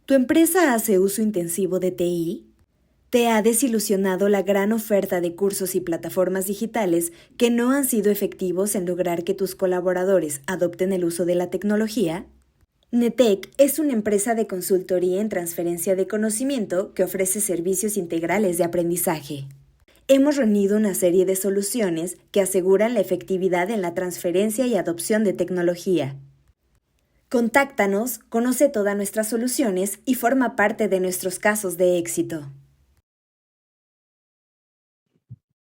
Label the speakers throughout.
Speaker 1: ¿Tu empresa hace uso intensivo de TI? ¿Te ha desilusionado la gran oferta de cursos y plataformas digitales que no han sido efectivos en lograr que tus colaboradores adopten el uso de la tecnología? Netec es una empresa de consultoría en transferencia de conocimiento que ofrece servicios integrales de aprendizaje. Hemos reunido una serie de soluciones que aseguran la efectividad en la transferencia y adopción de tecnología. Contáctanos, conoce todas nuestras soluciones y forma parte de nuestros casos de éxito.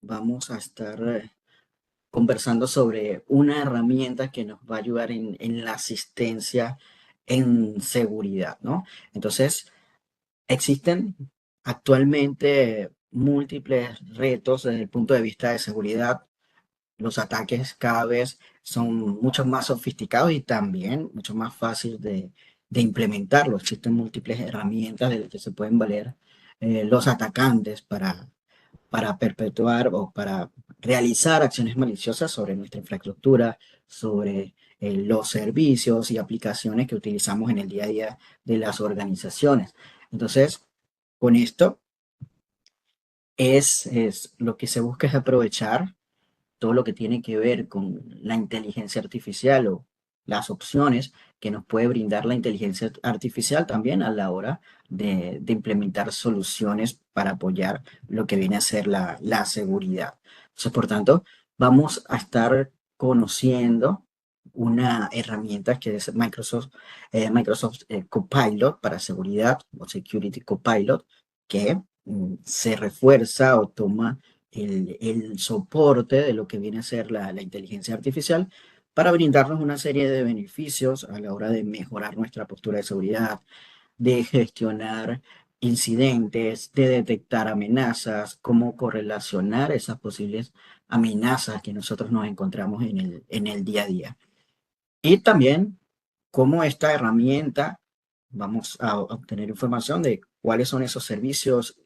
Speaker 2: Vamos a estar conversando sobre una herramienta que nos va a ayudar en la asistencia en seguridad, ¿no? Entonces, existen actualmente múltiples retos desde el punto de vista de seguridad. Los ataques cada vez son mucho más sofisticados y también mucho más fácil de implementarlo. Existen múltiples herramientas de las que se pueden valer los atacantes para perpetuar o para realizar acciones maliciosas sobre nuestra infraestructura, sobre los servicios y aplicaciones que utilizamos en el día a día de las organizaciones. Entonces, con esto es lo que se busca es aprovechar todo lo que tiene que ver con la inteligencia artificial o las opciones que nos puede brindar la inteligencia artificial también a la hora de implementar soluciones para apoyar lo que viene a ser la seguridad. Entonces, por tanto, vamos a estar conociendo una herramienta que es Microsoft Copilot para seguridad o Security Copilot, que se refuerza o toma el soporte de lo que viene a ser la inteligencia artificial para brindarnos una serie de beneficios a la hora de mejorar nuestra postura de seguridad, de gestionar incidentes, de detectar amenazas, cómo correlacionar esas posibles amenazas que nosotros nos encontramos en el día a día. Y también cómo esta herramienta vamos a obtener información de cuáles son esos servicios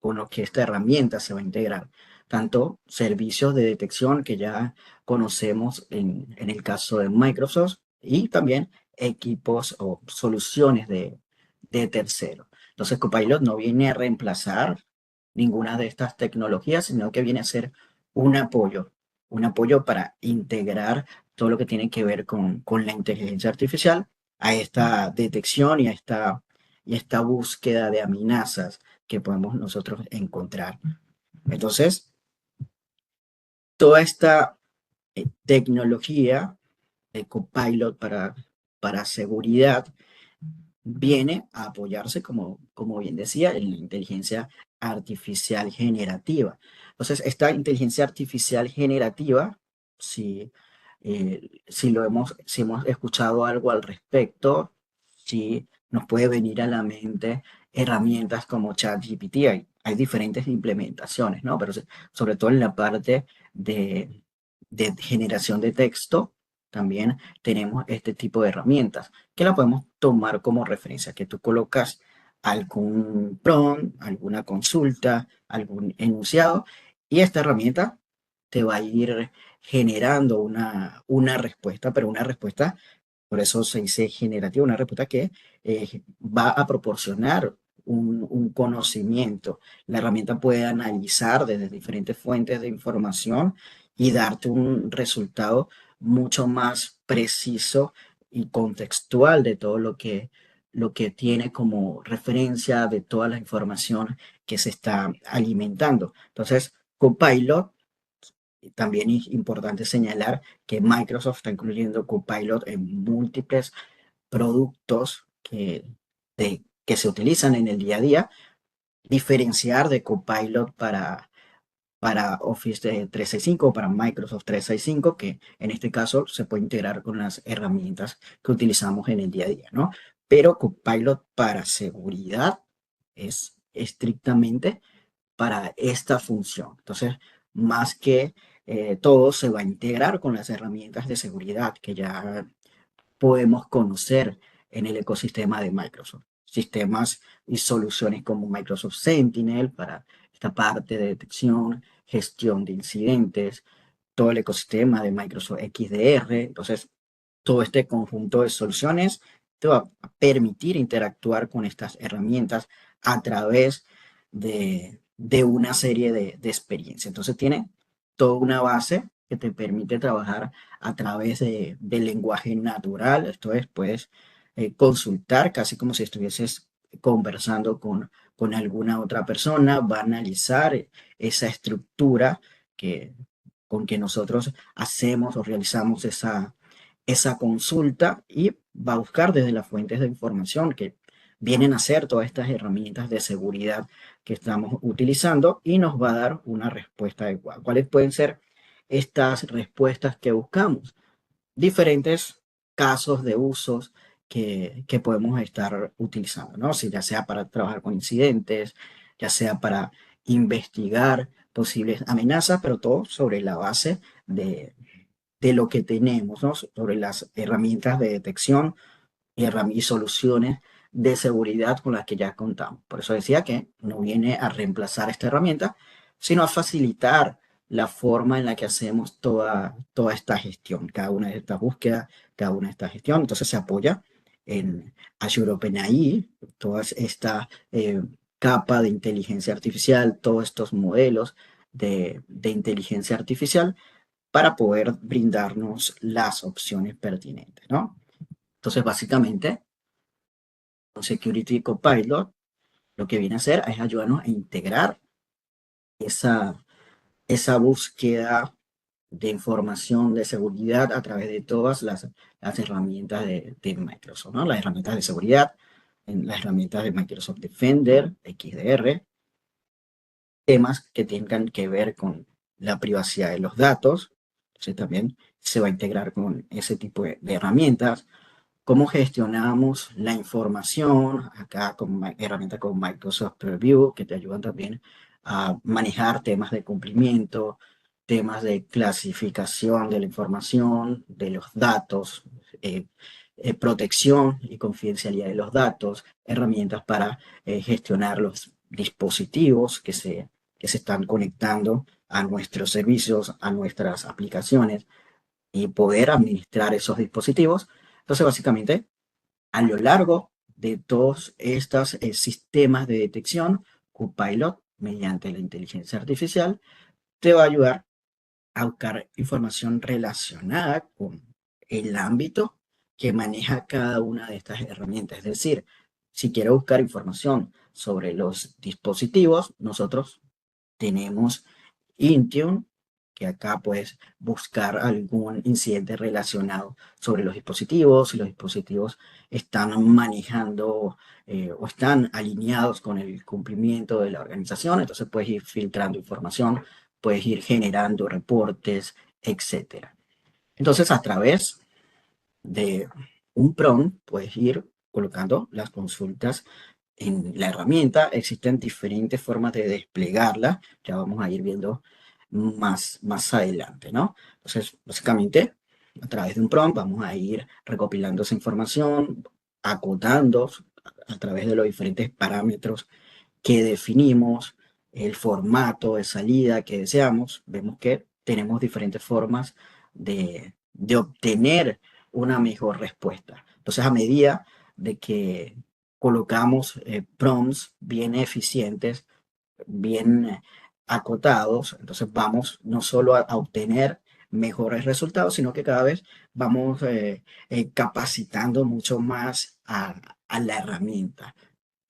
Speaker 2: con los que esta herramienta se va a integrar. Tanto servicios de detección que ya conocemos en el caso de Microsoft y también equipos o soluciones de terceros. Entonces, Copilot no viene a reemplazar ninguna de estas tecnologías, sino que viene a ser un apoyo para integrar todo lo que tiene que ver con la inteligencia artificial a esta detección y a esta búsqueda de amenazas que podemos nosotros encontrar. Entonces, toda esta tecnología de Copilot para seguridad viene a apoyarse, como bien decía, en la inteligencia artificial generativa. Entonces, esta inteligencia artificial generativa, si hemos escuchado algo al respecto, si nos puede venir a la mente herramientas como ChatGPT. Hay diferentes implementaciones, ¿no? Pero sobre todo en la parte de generación de texto, también tenemos este tipo de herramientas que la podemos tomar como referencia, que tú colocas algún prompt, alguna consulta, algún enunciado, y esta herramienta te va a ir generando una respuesta, pero una respuesta, por eso se dice generativa, una respuesta que va a proporcionar un conocimiento. La herramienta puede analizar desde diferentes fuentes de información y darte un resultado mucho más preciso y contextual de todo lo que tiene como referencia de toda la información que se está alimentando. Entonces, Copilot, también es importante señalar que Microsoft está incluyendo Copilot en múltiples productos que se utilizan en el día a día. Diferenciar de Copilot para Office de 365 o para Microsoft 365, que en este caso se puede integrar con las herramientas que utilizamos en el día a día, ¿no? Pero Copilot para seguridad es estrictamente para esta función. Entonces, más que todo se va a integrar con las herramientas de seguridad que ya podemos conocer en el ecosistema de Microsoft. Sistemas y soluciones como Microsoft Sentinel para esta parte de detección, gestión de incidentes, todo el ecosistema de Microsoft XDR. Entonces, todo este conjunto de soluciones te va a permitir interactuar con estas herramientas a través de una serie de experiencias. Entonces tiene toda una base que te permite trabajar a través del lenguaje natural. Esto es, puedes consultar casi como si estuvieses conversando con alguna otra persona, va a analizar esa estructura que, con que nosotros hacemos o realizamos esa consulta y va a buscar desde las fuentes de información que vienen a ser todas estas herramientas de seguridad que estamos utilizando y nos va a dar una respuesta adecuada. ¿Cuáles pueden ser estas respuestas que buscamos? Diferentes casos de usos que podemos estar utilizando, ¿no? Si ya sea para trabajar con incidentes, ya sea para investigar posibles amenazas, pero todo sobre la base de lo que tenemos, ¿no? Sobre las herramientas de detección y soluciones de seguridad con las que ya contamos. Por eso decía que no viene a reemplazar esta herramienta, sino a facilitar la forma en la que hacemos toda esta gestión, cada una de estas búsquedas, cada una de estas gestiones. Entonces se apoya en Azure OpenAI, toda esta capa de inteligencia artificial, todos estos modelos de inteligencia artificial para poder brindarnos las opciones pertinentes, ¿no? Entonces, básicamente, con Security Copilot lo que viene a hacer es ayudarnos a integrar esa, esa búsqueda de información de seguridad a través de todas las herramientas de Microsoft, ¿no? Las herramientas de seguridad, en las herramientas de Microsoft Defender, XDR, temas que tengan que ver con la privacidad de los datos. Entonces también se va a integrar con ese tipo de herramientas. Cómo gestionamos la información, acá con herramientas como Microsoft Purview, que te ayudan también a manejar temas de cumplimiento, temas de clasificación de la información, de los datos, eh, protección y confidencialidad de los datos, herramientas para gestionar los dispositivos que se están conectando a nuestros servicios, a nuestras aplicaciones y poder administrar esos dispositivos. Entonces, básicamente, a lo largo de todos estos sistemas de detección, Copilot, mediante la inteligencia artificial, te va a ayudar a buscar información relacionada con el ámbito que maneja cada una de estas herramientas. Es decir, si quiero buscar información sobre los dispositivos, nosotros tenemos Intune, que acá puedes buscar algún incidente relacionado sobre los dispositivos, si los dispositivos están manejando o están alineados con el cumplimiento de la organización, entonces puedes ir filtrando información, puedes ir generando reportes, etcétera. Entonces, a través de un prompt, puedes ir colocando las consultas en la herramienta. Existen diferentes formas de desplegarla, ya vamos a ir viendo más adelante, ¿no? Entonces, básicamente, a través de un prompt vamos a ir recopilando esa información, acotando a través de los diferentes parámetros que definimos, el formato de salida que deseamos. Vemos que tenemos diferentes formas de obtener una mejor respuesta. Entonces, a medida de que colocamos prompts bien eficientes, bien acotados, entonces vamos no solo a obtener mejores resultados, sino que cada vez vamos capacitando mucho más a la herramienta.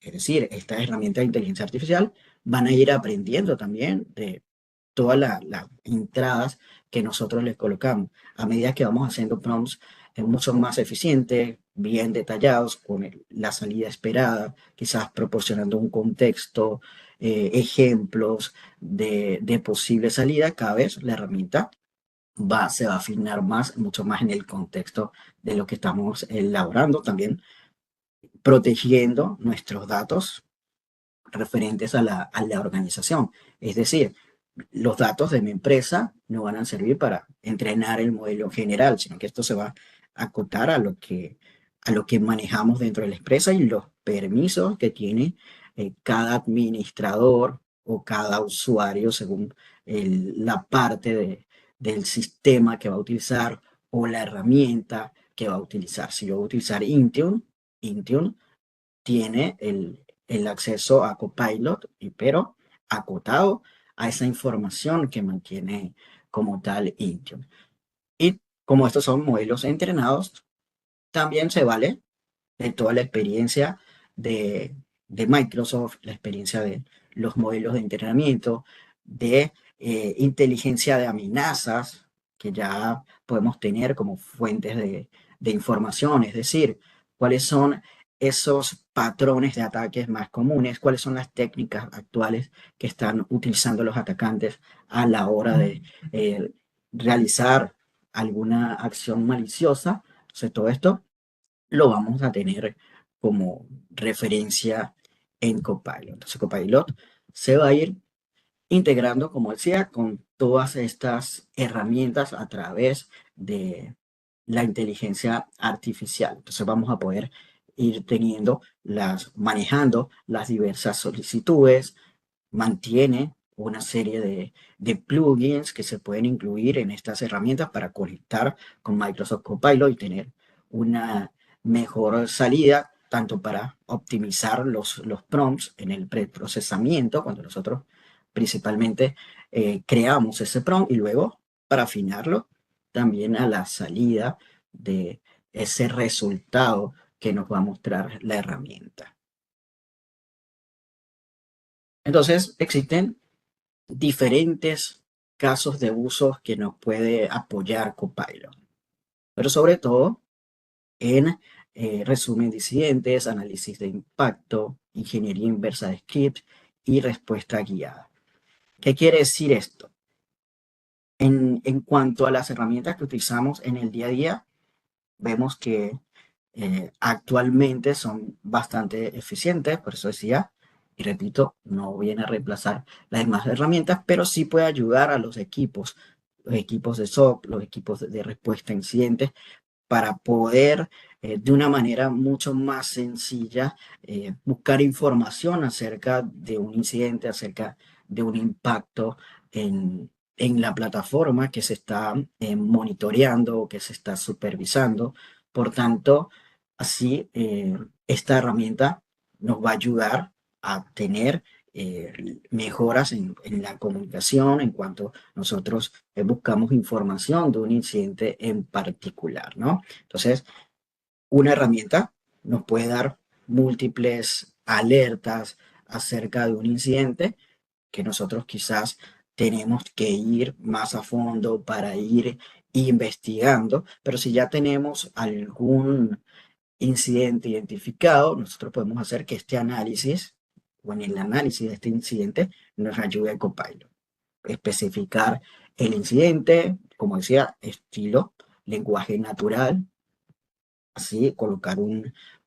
Speaker 2: Es decir, estas herramientas de inteligencia artificial van a ir aprendiendo también de todas las entradas que nosotros les colocamos. A medida que vamos haciendo prompts mucho más eficientes, bien detallados, con la salida esperada, quizás proporcionando un contexto, ejemplos de posible salida, cada vez la herramienta se va a afinar más, mucho más en el contexto de lo que estamos elaborando, también protegiendo nuestros datos referentes a la organización. Es decir, los datos de mi empresa no van a servir para entrenar el modelo general, sino que esto se va a acotar a lo que manejamos dentro de la empresa y los permisos que tiene cada administrador o cada usuario según la parte del sistema que va a utilizar o la herramienta que va a utilizar. Si yo voy a utilizar Intune, Intune tiene el acceso a Copilot, pero acotado a esa información que mantiene como tal Intune. Y como estos son modelos entrenados, también se vale de toda la experiencia de, de Microsoft, la experiencia de los modelos de entrenamiento, de inteligencia de amenazas que ya podemos tener como fuentes de información, es decir, cuáles son esos patrones de ataques más comunes, cuáles son las técnicas actuales que están utilizando los atacantes a la hora de realizar alguna acción maliciosa. Entonces, todo esto lo vamos a tener como referencia en Copilot. Entonces, Copilot se va a ir integrando, como decía, con todas estas herramientas a través de la inteligencia artificial. Entonces, vamos a poder ir manejando las diversas solicitudes, mantiene una serie de plugins que se pueden incluir en estas herramientas para conectar con Microsoft Copilot y tener una mejor salida, tanto para optimizar los prompts en el preprocesamiento, cuando nosotros principalmente creamos ese prompt y luego para afinarlo también a la salida de ese resultado que nos va a mostrar la herramienta. Entonces, existen diferentes casos de uso que nos puede apoyar Copilot, pero sobre todo en resumen de incidentes, análisis de impacto, ingeniería inversa de script y respuesta guiada. ¿Qué quiere decir esto? En cuanto a las herramientas que utilizamos en el día a día, vemos que actualmente son bastante eficientes, por eso decía, y repito, no viene a reemplazar las demás herramientas, pero sí puede ayudar a los equipos de SOC, los equipos de respuesta a incidentes, para poder de una manera mucho más sencilla buscar información acerca de un incidente, acerca de un impacto en la plataforma que se está monitoreando o que se está supervisando. Por tanto, así esta herramienta nos va a ayudar a tener mejoras en la comunicación en cuanto nosotros buscamos información de un incidente en particular, ¿no? Entonces, una herramienta nos puede dar múltiples alertas acerca de un incidente que nosotros quizás tenemos que ir más a fondo para ir investigando, pero si ya tenemos algún incidente identificado, nosotros podemos hacer que este análisis o en el análisis de este incidente nos ayude a Copilot. Especificar el incidente, como decía, estilo, lenguaje natural, así colocar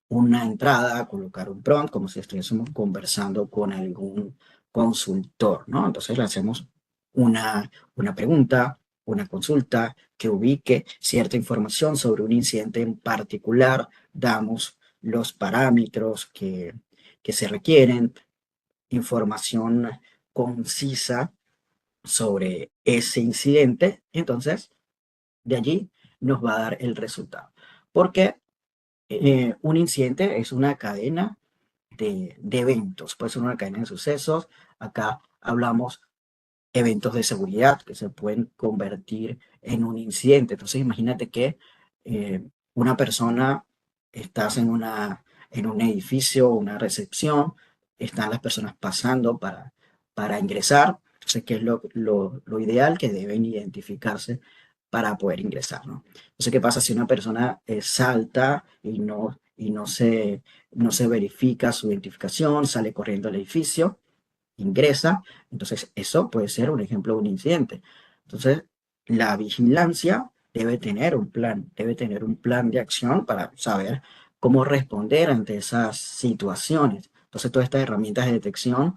Speaker 2: una entrada, colocar un prompt, como si estuviésemos conversando con algún consultor, ¿no? Entonces le hacemos una pregunta, una consulta que ubique cierta información sobre un incidente en particular, damos los parámetros que se requieren, información concisa sobre ese incidente, entonces de allí nos va a dar el resultado. Porque un incidente es una cadena de eventos, puede ser una cadena de sucesos. Acá hablamos eventos de seguridad que se pueden convertir en un incidente. Entonces imagínate que una persona, estás en un edificio, una recepción, están las personas pasando para ingresar. Entonces, ¿qué es lo ideal? Que deben identificarse para poder ingresar, ¿no? Entonces, ¿qué pasa si una persona salta no se verifica su identificación, sale corriendo al edificio, ingresa? Entonces, eso puede ser un ejemplo de un incidente. Entonces, la vigilancia debe tener un plan de acción para saber cómo responder ante esas situaciones. Entonces, todas estas herramientas de detección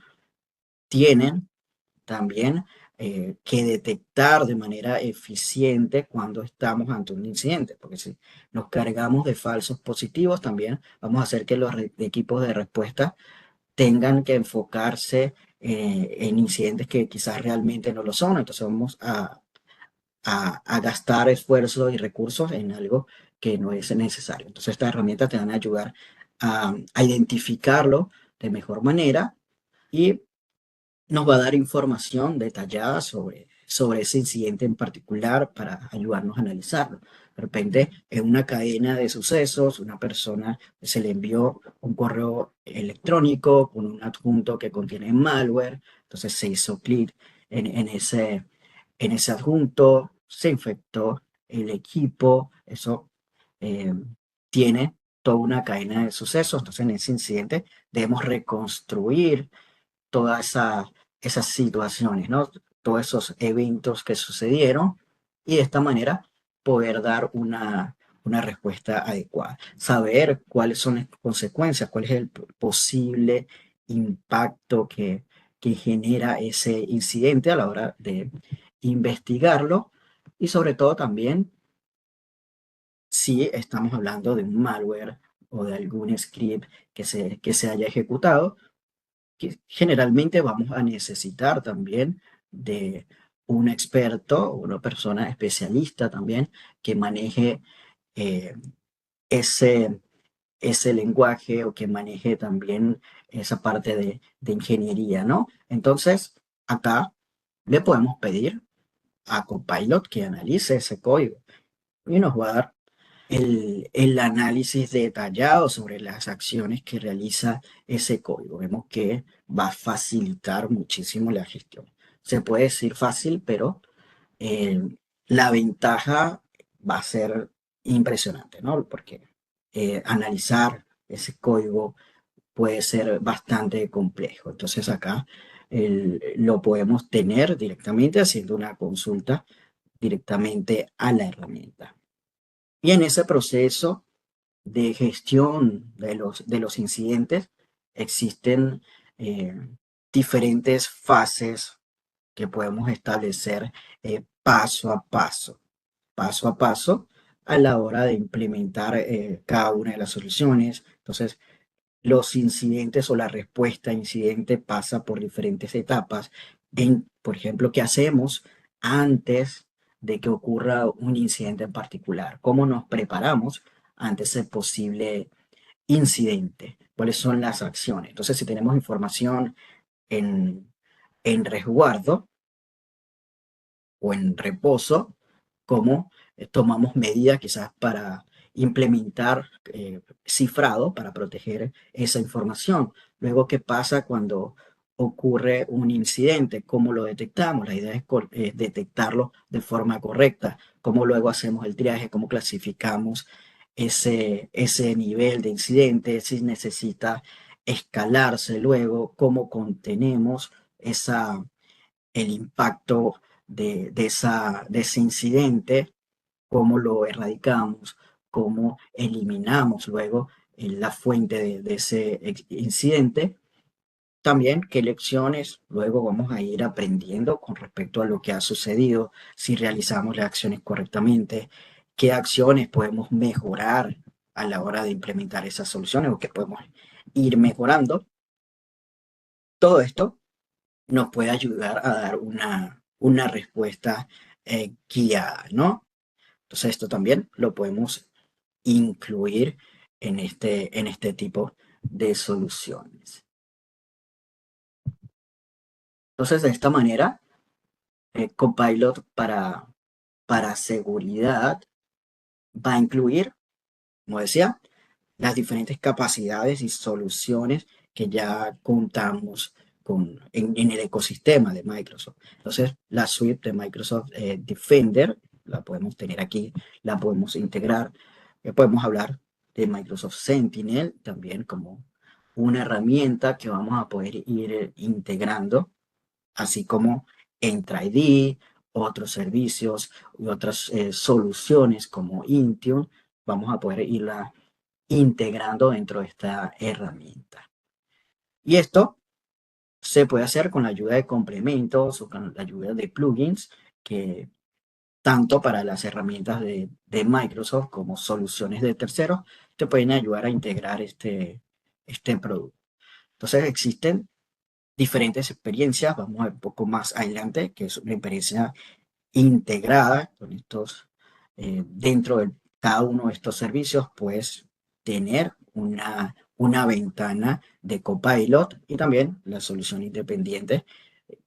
Speaker 2: tienen también que detectar de manera eficiente cuando estamos ante un incidente, porque si nos cargamos de falsos positivos, también vamos a hacer que los equipos de respuesta tengan que enfocarse en incidentes que quizás realmente no lo son. Entonces vamos a gastar esfuerzos y recursos en algo que no es necesario. Entonces estas herramientas te van a ayudar a identificarlo de mejor manera y nos va a dar información detallada sobre ese incidente en particular para ayudarnos a analizarlo. De repente, en una cadena de sucesos, una persona se le envió un correo electrónico con un adjunto que contiene malware, entonces se hizo clic en ese adjunto, se infectó el equipo, eso eh, tiene toda una cadena de sucesos, entonces en ese incidente debemos reconstruir todas esas situaciones, ¿no? Todos esos eventos que sucedieron y de esta manera poder dar una respuesta adecuada. Saber cuáles son las consecuencias, cuál es el posible impacto que genera ese incidente a la hora de investigarlo y sobre todo también si estamos hablando de un malware o de algún script que se haya ejecutado que generalmente vamos a necesitar también de un experto o una persona especialista también que maneje eh, ese, ese lenguaje o que maneje también esa parte de ingeniería, ¿no? Entonces, acá le podemos pedir a Copilot que analice ese código y nos va a dar el análisis detallado sobre las acciones que realiza ese código. Vemos que va a facilitar muchísimo la gestión. Se puede decir fácil, pero eh, la ventaja va a ser impresionante, ¿no? Porque analizar ese código puede ser bastante complejo. Entonces acá lo podemos tener directamente haciendo una consulta directamente a la herramienta. Y en ese proceso de gestión de los incidentes existen eh, diferentes fases que podemos establecer paso a paso a la hora de implementar cada una de las soluciones. Entonces, los incidentes o la respuesta a incidente pasa por diferentes etapas. Por ejemplo, ¿qué hacemos antes de que ocurra un incidente en particular? ¿Cómo nos preparamos ante ese posible incidente? ¿Cuáles son las acciones? Entonces, si tenemos información en, en resguardo, o en reposo, cómo tomamos medidas quizás para implementar cifrado para proteger esa información. Luego, ¿qué pasa cuando ocurre un incidente? ¿Cómo lo detectamos? La idea es detectarlo de forma correcta. ¿Cómo luego hacemos el triaje? ¿Cómo clasificamos ese nivel de incidente? Si necesita escalarse luego, ¿cómo contenemos el impacto de ese incidente, cómo lo erradicamos, cómo eliminamos luego la fuente de ese incidente. También qué lecciones luego vamos a ir aprendiendo con respecto a lo que ha sucedido, si realizamos las acciones correctamente, qué acciones podemos mejorar a la hora de implementar esas soluciones o qué podemos ir mejorando. Todo esto nos puede ayudar a dar una respuesta guiada, ¿no? Entonces esto también lo podemos incluir en este tipo de soluciones. Entonces de esta manera, Copilot para seguridad va a incluir, como decía, las diferentes capacidades y soluciones que ya contamos en el ecosistema de Microsoft. Entonces, la suite de Microsoft Defender la podemos tener aquí, la podemos integrar. Podemos hablar de Microsoft Sentinel también como una herramienta que vamos a poder ir integrando, así como Entra ID, otros servicios y otras soluciones como Intune, vamos a poder irla integrando dentro de esta herramienta. Y esto se puede hacer con la ayuda de complementos o con la ayuda de plugins que tanto para las herramientas de Microsoft como soluciones de terceros te pueden ayudar a integrar este producto. Entonces existen diferentes experiencias, vamos a ver un poco más adelante, que es una experiencia integrada con dentro de cada uno de estos servicios, puedes tener una ventana de Copilot y también la solución independiente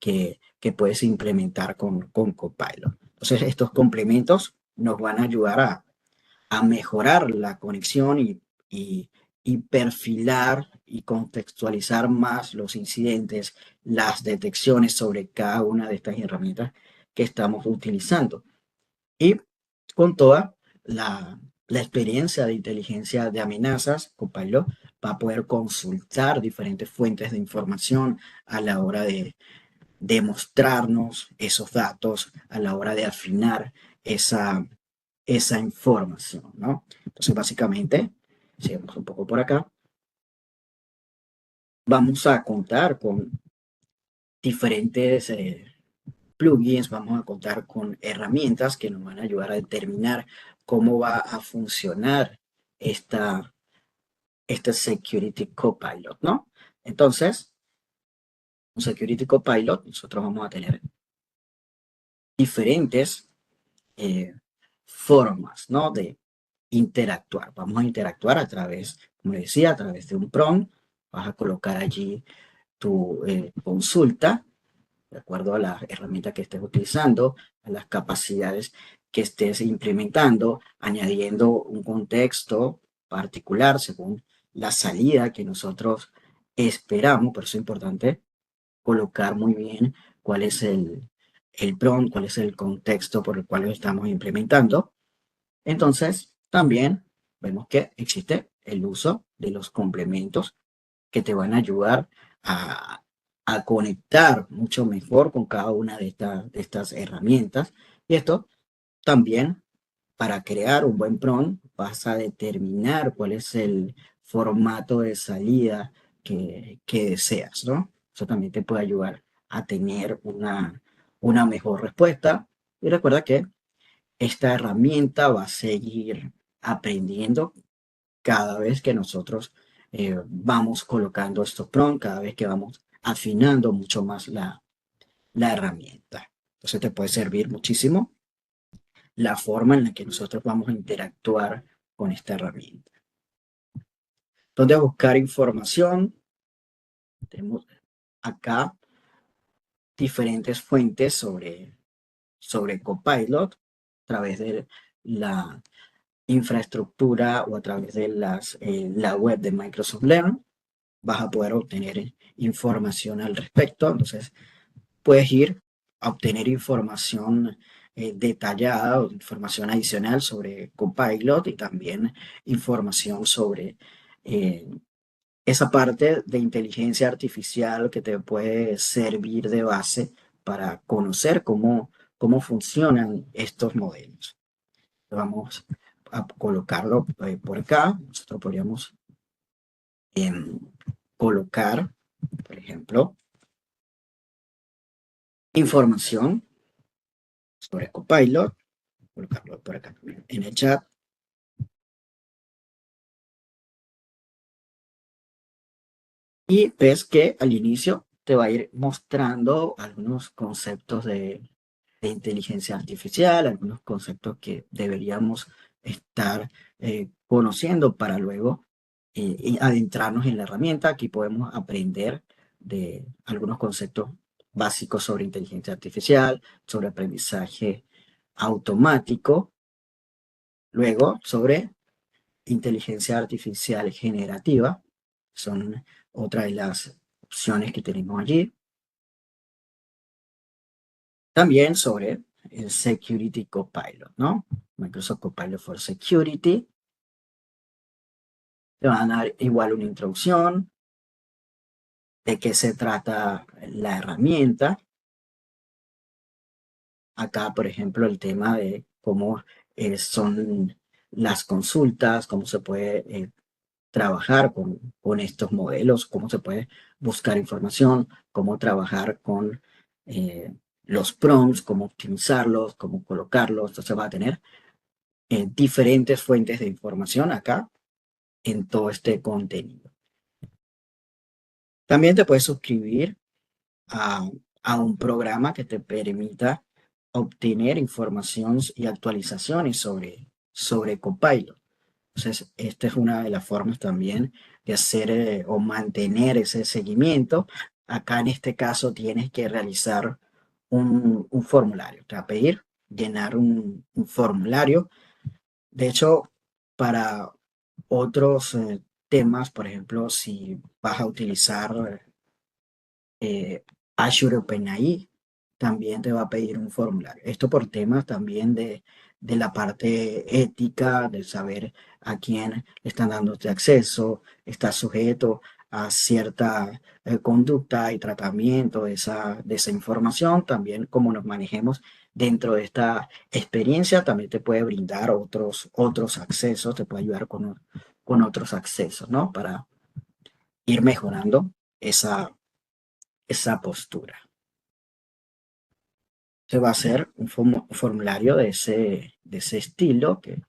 Speaker 2: que puedes implementar con Copilot. Entonces, estos complementos nos van a ayudar a mejorar la conexión y, y perfilar y contextualizar más los incidentes, las detecciones sobre cada una de estas herramientas que estamos utilizando. Y con toda la experiencia de inteligencia de amenazas, Copilot va a poder consultar diferentes fuentes de información a la hora de mostrarnos esos datos, a la hora de afinar esa información, ¿no? Entonces, básicamente, si vamos un poco por acá, vamos a contar con diferentes plugins, vamos a contar con herramientas que nos van a ayudar a determinar cómo va a funcionar esta, este Security Copilot, ¿no? Entonces, un Security Copilot, nosotros vamos a tener diferentes formas, ¿no? De interactuar. Vamos a interactuar a través, como les decía, a través de un prompt. Vas a colocar allí tu consulta de acuerdo a la herramienta que estés utilizando, a las capacidades que estés implementando, añadiendo un contexto particular según la salida que nosotros esperamos. Por eso es importante colocar muy bien cuál es el prompt, cuál es el contexto por el cual lo estamos implementando. Entonces, también vemos que existe el uso de los complementos que te van a ayudar a, a conectar mucho mejor con cada una de estas herramientas. Y esto también, para crear un buen prompt, vas a determinar cuál es el formato de salida que deseas, ¿no? Eso también te puede ayudar a tener una mejor respuesta. Y recuerda que esta herramienta va a seguir aprendiendo cada vez que nosotros vamos colocando estos prompts, cada vez que vamos afinando mucho más la herramienta. Entonces te puede servir muchísimo la forma en la que nosotros vamos a interactuar con esta herramienta. Donde buscar información, tenemos acá diferentes fuentes sobre Copilot a través de la infraestructura o a través de la web de Microsoft Learn. Vas a poder obtener información al respecto. Entonces, puedes ir a obtener información detallada o información adicional sobre Copilot y también información sobre eh, esa parte de inteligencia artificial que te puede servir de base para conocer cómo funcionan estos modelos. Vamos a colocarlo por acá. Nosotros podríamos colocar, por ejemplo, información sobre Copilot, colocarlo por acá también en el chat. Y ves que al inicio te va a ir mostrando algunos conceptos de inteligencia artificial, algunos conceptos que deberíamos estar conociendo para luego adentrarnos en la herramienta. Aquí podemos aprender de algunos conceptos básicos sobre inteligencia artificial, sobre aprendizaje automático, luego sobre inteligencia artificial generativa, son otra de las opciones que tenemos allí. También sobre el Security Copilot, ¿no? Microsoft Copilot for Security. Te van a dar igual una introducción de qué se trata la herramienta. Acá, por ejemplo, el tema de cómo son las consultas, cómo se puede trabajar con estos modelos, cómo se puede buscar información, cómo trabajar con los prompts, cómo optimizarlos, cómo colocarlos. Entonces va a tener diferentes fuentes de información acá en todo este contenido. También te puedes suscribir a, a un programa que te permita obtener información y actualizaciones sobre Copilot. Entonces, esta es una de las formas también hacer o mantener ese seguimiento. Acá en este caso tienes que realizar un formulario. Te va a pedir llenar un formulario. De hecho, para otros temas, por ejemplo, si vas a utilizar Azure OpenAI, también te va a pedir un formulario. Esto por temas también de la parte ética, de saber a quién le están dando este acceso, está sujeto a cierta conducta y tratamiento de esa información. También cómo nos manejemos dentro de esta experiencia, también te puede brindar otros accesos, te puede ayudar con otros accesos, ¿no? Para ir mejorando esa postura. Se va a hacer un formulario de ese estilo que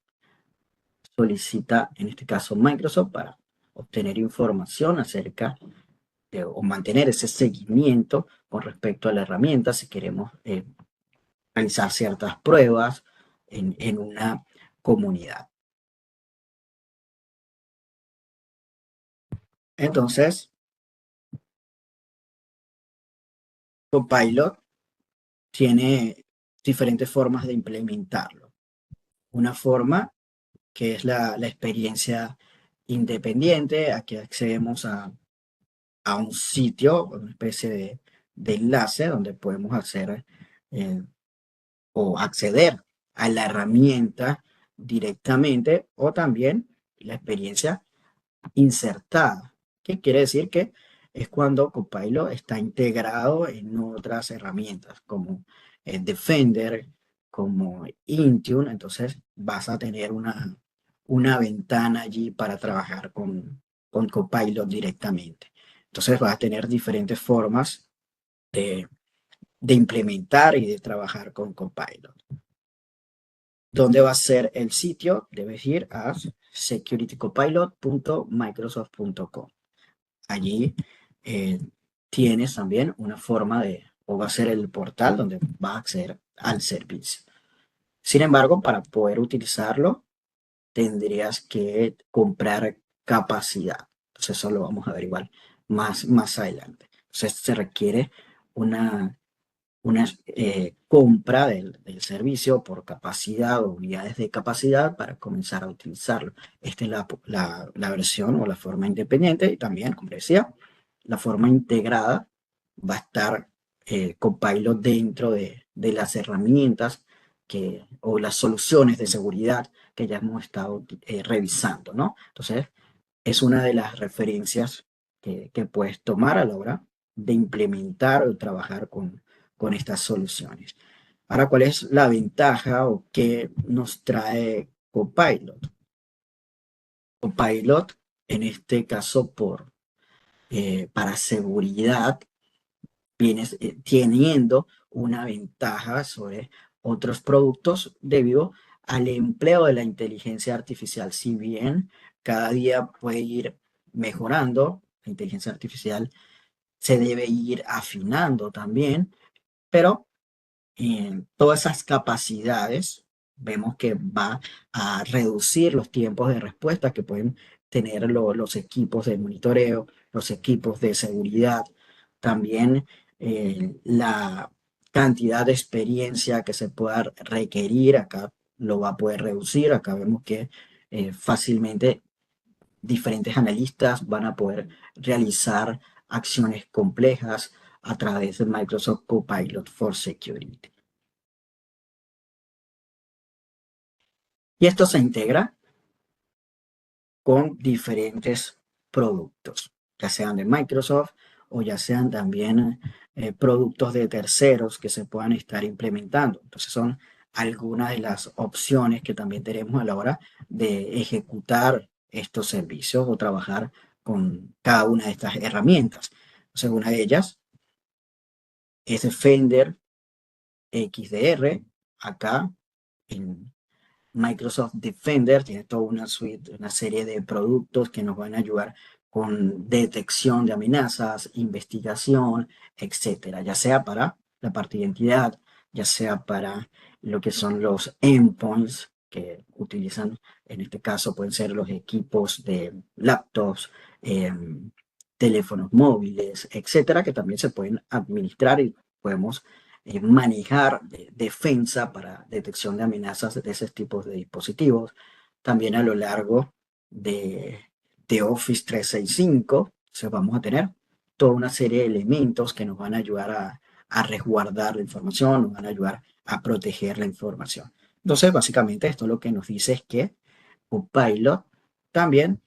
Speaker 2: solicita, en este caso, Microsoft para obtener información acerca o mantener ese seguimiento con respecto a la herramienta, si queremos realizar ciertas pruebas en una comunidad. Entonces, Copilot tiene diferentes formas de implementarlo. Una forma que es la experiencia independiente. Aquí accedemos a un sitio, una especie de enlace donde podemos hacer eh, o acceder a la herramienta directamente, o también la experiencia insertada. ¿Qué quiere decir? Que es cuando Copilot está integrado en otras herramientas como Defender, como Intune. Entonces vas a tener una ventana allí para trabajar con Copilot directamente. Entonces vas a tener diferentes formas de, de implementar y de trabajar con Copilot. ¿Dónde va a ser el sitio? Debes ir a securitycopilot.microsoft.com. Allí tienes también una forma o va a ser el portal donde va a acceder al servicio. Sin embargo, para poder utilizarlo, tendrías que comprar capacidad. Entonces, eso lo vamos a averiguar más adelante. Entonces, se requiere una compra del servicio por capacidad o unidades de capacidad para comenzar a utilizarlo. Esta es la versión o la forma independiente, y también, como decía, la forma integrada va a estar Copilot dentro de las herramientas o las soluciones de seguridad que ya hemos estado revisando, ¿no? Entonces, es una de las referencias que puedes tomar a la hora de implementar o trabajar con estas soluciones. Ahora, ¿cuál es la ventaja o qué nos trae Copilot? Copilot, en este caso, para seguridad, viene teniendo una ventaja sobre otros productos debido al empleo de la inteligencia artificial. Si bien cada día puede ir mejorando, la inteligencia artificial se debe ir afinando también, pero todas esas capacidades vemos que va a reducir los tiempos de respuesta que pueden tener los equipos de monitoreo, los equipos de seguridad, también la cantidad de experiencia que se pueda requerir. Acá lo va a poder reducir. Acá vemos que fácilmente diferentes analistas van a poder realizar acciones complejas a través de Microsoft Copilot for Security. Y esto se integra con diferentes productos, ya sean de Microsoft o ya sean también productos de terceros que se puedan estar implementando. Entonces son algunas de las opciones que también tenemos a la hora de ejecutar estos servicios o trabajar con cada una de estas herramientas. Entonces, una de ellas es Defender XDR. Acá en Microsoft Defender tiene toda una suite, una serie de productos que nos van a ayudar con detección de amenazas, investigación, etcétera, ya sea para la parte de identidad, ya sea para lo que son los endpoints que utilizan En este caso pueden ser los equipos de laptops, teléfonos móviles, etcétera, que también se pueden administrar y podemos manejar defensa para detección de amenazas de esos tipos de dispositivos. También a lo largo de, de Office 365, vamos a tener toda una serie de elementos que nos van a ayudar a resguardar la información, nos van a ayudar a proteger la información. Entonces, básicamente, esto lo que nos dice es que Copilot también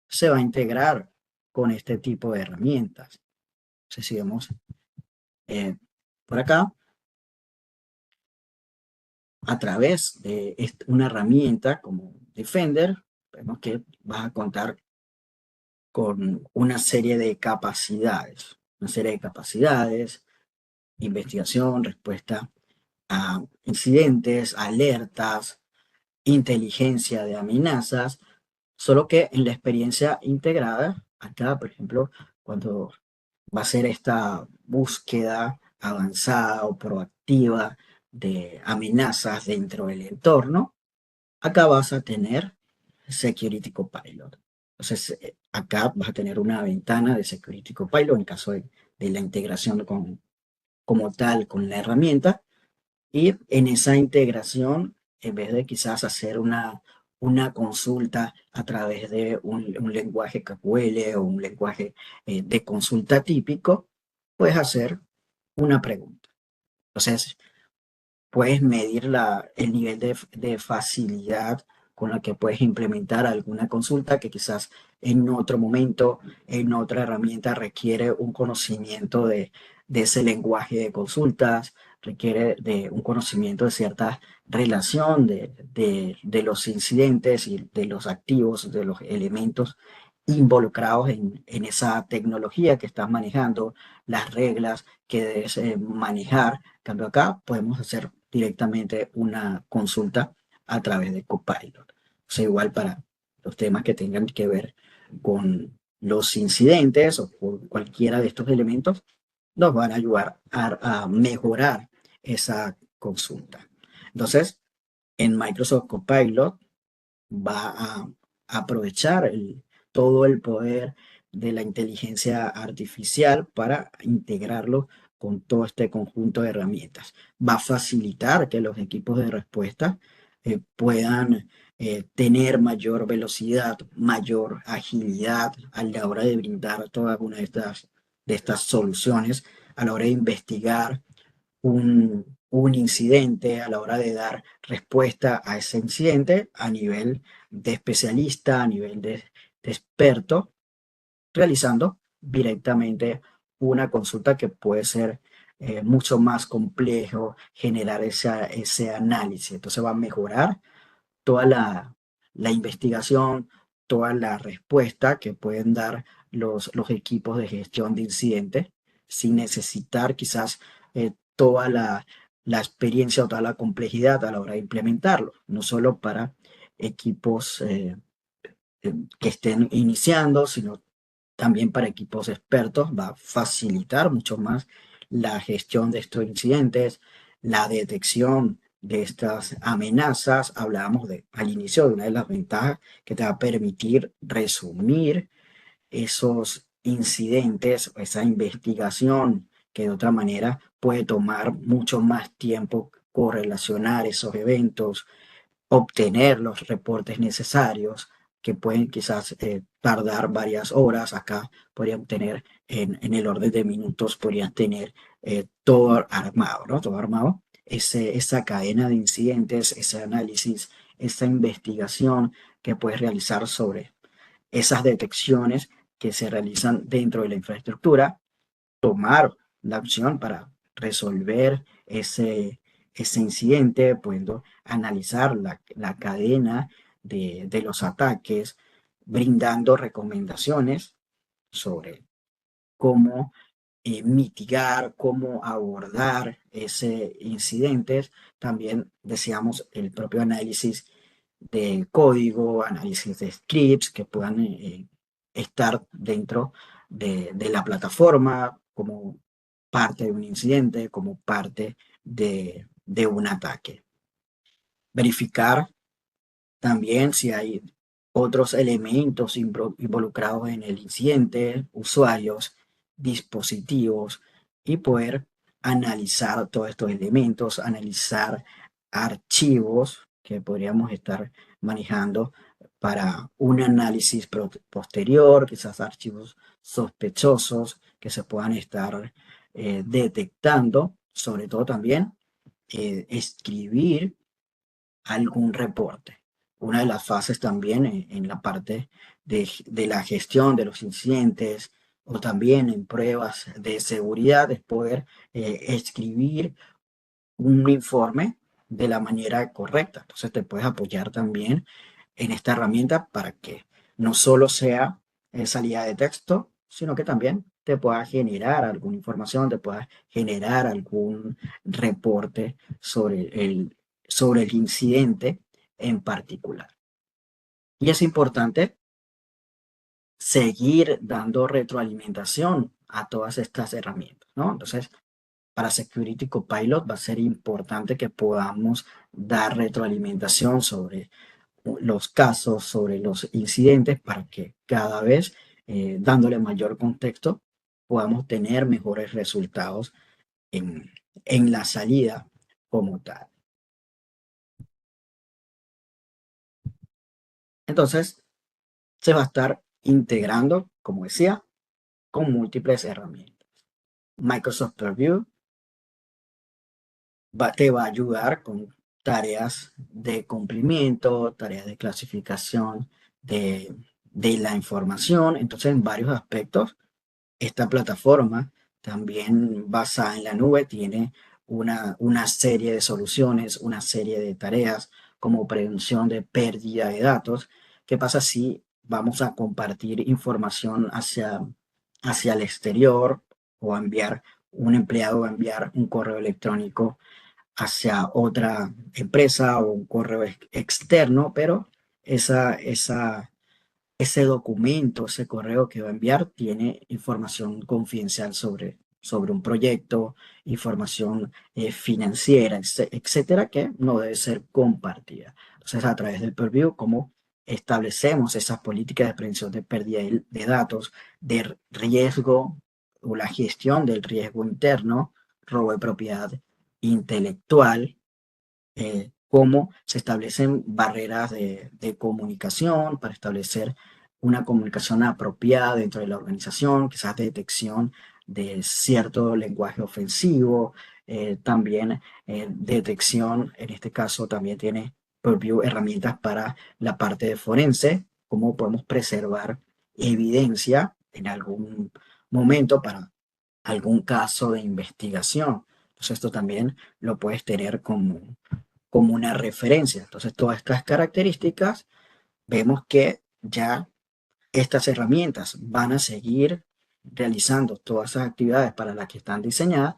Speaker 2: se va a integrar con este tipo de herramientas. Entonces, si vemos por acá, a través de una herramienta como Defender, vemos que vas a contar con una serie de capacidades, investigación, respuesta a incidentes, alertas, inteligencia de amenazas, solo que en la experiencia integrada, acá, por ejemplo, cuando va a ser esta búsqueda avanzada o proactiva de amenazas dentro del entorno, acá vas a tener Security Copilot. Entonces, acá vas a tener una ventana de Security Copilot en caso de la integración como tal con la herramienta. Y en esa integración, en vez de quizás hacer una consulta a través de un lenguaje KQL o un lenguaje de consulta típico, puedes hacer una pregunta. Entonces, puedes medir el nivel de facilidad con la que puedes implementar alguna consulta que quizás en otro momento, en otra herramienta requiere un conocimiento de ese lenguaje de consultas, requiere de un conocimiento de cierta relación de los incidentes y de los activos, de los elementos involucrados en esa tecnología que estás manejando, las reglas que debes manejar. En cambio acá podemos hacer directamente una consulta a través de Copilot. O sea, igual para los temas que tengan que ver con los incidentes o con cualquiera de estos elementos, nos van a ayudar a mejorar esa consulta. Entonces, en Microsoft Copilot va a aprovechar todo el poder de la inteligencia artificial para integrarlo con todo este conjunto de herramientas. Va a facilitar que los equipos de respuesta puedan tener mayor velocidad, mayor agilidad a la hora de brindar toda una de estas soluciones, a la hora de investigar un incidente, a la hora de dar respuesta a ese incidente a nivel de especialista, a nivel de experto, realizando directamente una consulta que puede ser mucho más complejo generar ese análisis. Entonces va a mejorar toda la investigación, toda la respuesta que pueden dar los equipos de gestión de incidentes sin necesitar quizás toda la experiencia o toda la complejidad a la hora de implementarlo, no solo para equipos que estén iniciando, sino también para equipos expertos. Va a facilitar mucho más la gestión de estos incidentes, la detección de estas amenazas. Hablábamos al inicio de una de las ventajas que te va a permitir resumir esos incidentes, esa investigación que de otra manera puede tomar mucho más tiempo correlacionar esos eventos, obtener los reportes necesarios que pueden quizás tardar varias horas. Acá podrían tener en el orden de minutos, podrían tener todo armado, ¿no? Todo armado. Esa cadena de incidentes, ese análisis, esa investigación que puedes realizar sobre esas detecciones que se realizan dentro de la infraestructura, tomar la opción para resolver ese incidente, pudiendo analizar la cadena de los ataques, brindando recomendaciones sobre cómo mitigar, cómo abordar ese incidente. También deseamos el propio análisis de código, análisis de scripts que puedan estar dentro de la plataforma como parte de un incidente, como parte de un ataque. Verificar También si hay otros elementos involucrados en el incidente, usuarios, dispositivos, y poder analizar todos estos elementos, analizar archivos que podríamos estar manejando para un análisis posterior, quizás archivos sospechosos que se puedan estar detectando, sobre todo también escribir algún reporte. Una de las fases también en la parte de la gestión de los incidentes o también en pruebas de seguridad es poder escribir un informe de la manera correcta. Entonces te puedes apoyar también en esta herramienta para que no solo sea salida de texto, sino que también te pueda generar alguna información, te pueda generar algún reporte sobre el incidente en particular. Y es importante seguir dando retroalimentación a todas estas herramientas, ¿no? Entonces, para Security Copilot va a ser importante que podamos dar retroalimentación sobre los casos, sobre los incidentes, para que cada vez, dándole mayor contexto, podamos tener mejores resultados en, en la salida como tal. Entonces, se va a estar integrando, como decía, con múltiples herramientas. Microsoft Purview te va a ayudar con tareas de cumplimiento, tareas de clasificación de la información. Entonces, en varios aspectos, esta plataforma, también basada en la nube, tiene una serie de soluciones, una serie de tareas como prevención de pérdida de datos. ¿Qué pasa si vamos a compartir información hacia el exterior o enviar un empleado va a enviar un correo electrónico hacia otra empresa o un correo externo, pero ese documento, ese correo que va a enviar tiene información confidencial sobre un proyecto, información financiera, etcétera, que no debe ser compartida? Entonces, a través del Purview, ¿cómo establecemos esas políticas de prevención de pérdida de datos, de riesgo o la gestión del riesgo interno, robo de propiedad intelectual? Cómo se establecen barreras de comunicación para establecer una comunicación apropiada dentro de la organización, quizás de detección de cierto lenguaje ofensivo, también detección, en este caso también tiene Purview herramientas para la parte de forense, cómo podemos preservar evidencia en algún momento para algún caso de investigación. Entonces esto también lo puedes tener como una referencia. Entonces, todas estas características, vemos que ya estas herramientas van a seguir realizando todas esas actividades para las que están diseñadas,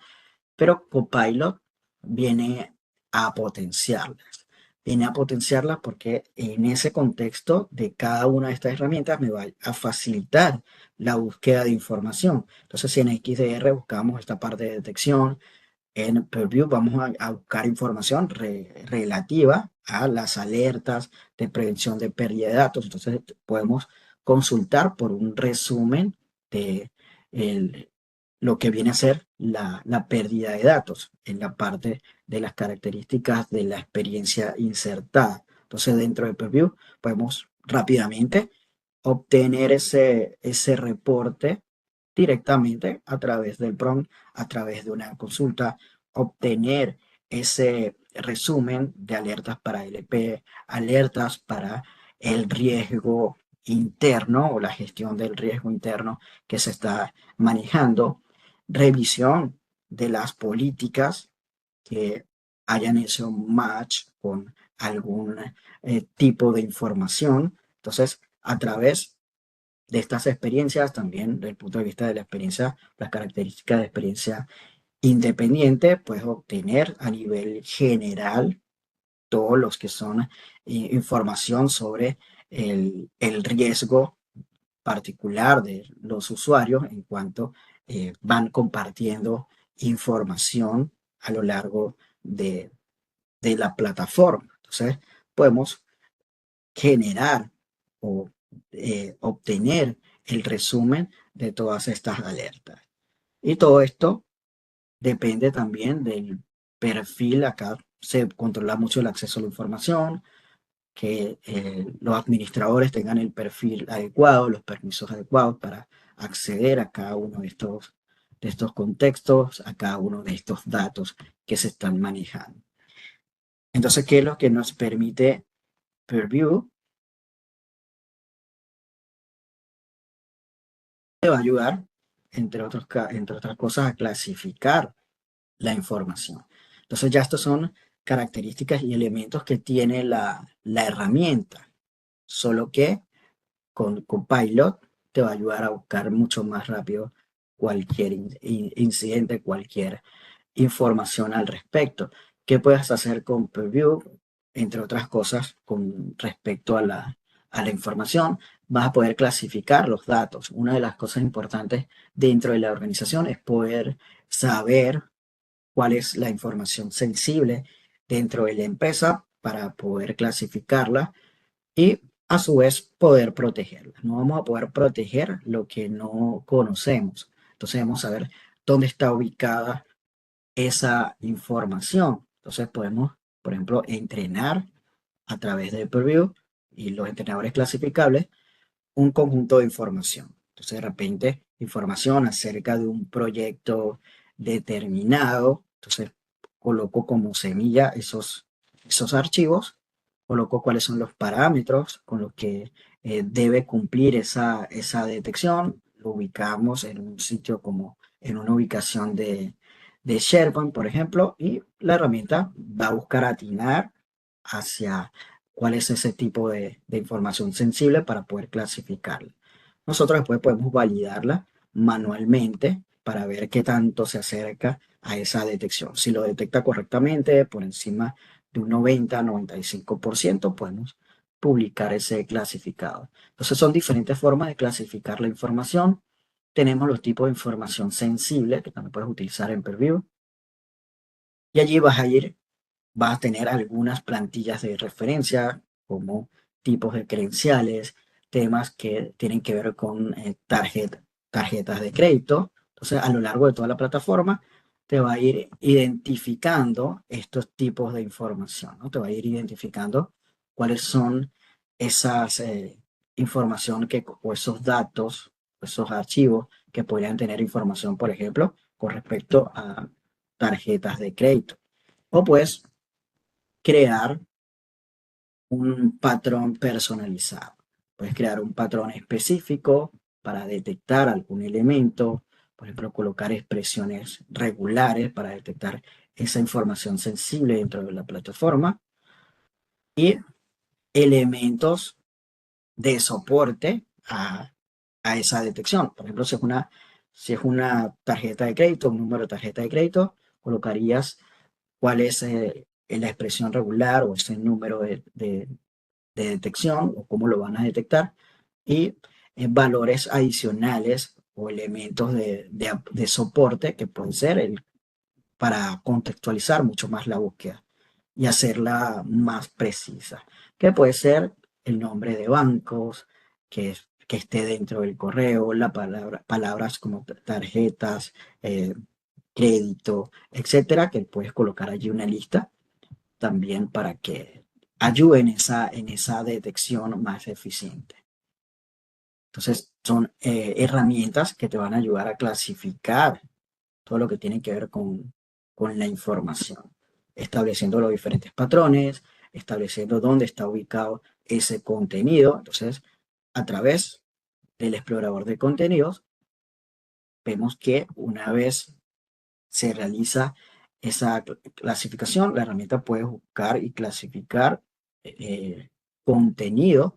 Speaker 2: pero Copilot viene a potenciarlas. Viene a potenciarlas porque en ese contexto de cada una de estas herramientas me va a facilitar la búsqueda de información. Entonces, si en XDR buscamos esta parte de detección, en Purview vamos a buscar información relativa a las alertas de prevención de pérdida de datos. Entonces podemos consultar por un resumen de lo que viene a ser la pérdida de datos en la parte de las características de la experiencia insertada. Entonces dentro de Purview podemos rápidamente obtener ese reporte directamente a través del prompt, a través de una consulta, obtener ese resumen de alertas para LP, alertas para el riesgo interno o la gestión del riesgo interno que se está manejando, revisión de las políticas que hayan hecho match con algún tipo de información. Entonces, a través de estas experiencias, también desde el punto de vista de la experiencia, las características de experiencia independiente, puedes obtener a nivel general todos los que son información sobre el riesgo particular de los usuarios en cuanto van compartiendo información a lo largo de la plataforma. Entonces, podemos generar o obtener el resumen de todas estas alertas. Y todo esto depende también del perfil. Acá se controla mucho el acceso a la información, que los administradores tengan el perfil adecuado, los permisos adecuados para acceder a cada uno de estos contextos, a cada uno de estos datos que se están manejando. Entonces, ¿qué es lo que nos permite Purview? Te va a ayudar, entre otras cosas, a clasificar la información. Entonces, ya estos son características y elementos que tiene la herramienta, solo que con Copilot te va a ayudar a buscar mucho más rápido cualquier incidente, cualquier información al respecto. ¿Qué puedes hacer con Purview? Entre otras cosas, con respecto a la información, vas a poder clasificar los datos. Una de las cosas importantes dentro de la organización es poder saber cuál es la información sensible dentro de la empresa para poder clasificarla y a su vez poder protegerla. No vamos a poder proteger lo que no conocemos. Entonces debemos saber dónde está ubicada esa información. Entonces podemos, por ejemplo, entrenar a través de Purview y los entrenadores clasificables un conjunto de información. Entonces de repente información acerca de un proyecto determinado. Entonces coloco como semilla esos archivos, coloco cuáles son los parámetros con los que debe cumplir esa detección, lo ubicamos en un sitio como en una ubicación de SharePoint, por ejemplo, y la herramienta va a buscar atinar hacia cuál es ese tipo de información sensible para poder clasificarla. Nosotros después podemos validarla manualmente para ver qué tanto se acerca a esa detección. Si lo detecta correctamente, por encima de un 90-95%, podemos publicar ese clasificado. Entonces son diferentes formas de clasificar la información. Tenemos los tipos de información sensible que también puedes utilizar en Purview. Y allí vas a tener algunas plantillas de referencia como tipos de credenciales, temas que tienen que ver con tarjetas de crédito. Entonces, a lo largo de toda la plataforma, te va a ir identificando estos tipos de información, ¿no? Te va a ir identificando cuáles son esas información o esos datos, esos archivos que podrían tener información, por ejemplo, con respecto a tarjetas de crédito. O puedes crear un patrón personalizado. Puedes crear un patrón específico para detectar algún elemento, por ejemplo, colocar expresiones regulares para detectar esa información sensible dentro de la plataforma y elementos de soporte a esa detección. Por ejemplo, si es una tarjeta de crédito, un número de tarjeta de crédito, colocarías cuál es la expresión regular o ese número de detección o cómo lo van a detectar y valores adicionales o elementos de soporte que pueden ser para contextualizar mucho más la búsqueda y hacerla más precisa, que puede ser el nombre de bancos, que esté dentro del correo, palabras como tarjetas, crédito, etcétera, que puedes colocar allí una lista también para que ayude en esa detección más eficiente. Entonces, son herramientas que te van a ayudar a clasificar todo lo que tiene que ver con la información, estableciendo los diferentes patrones, estableciendo dónde está ubicado ese contenido. Entonces, a través del explorador de contenidos, vemos que una vez se realiza esa clasificación, la herramienta puede buscar y clasificar contenido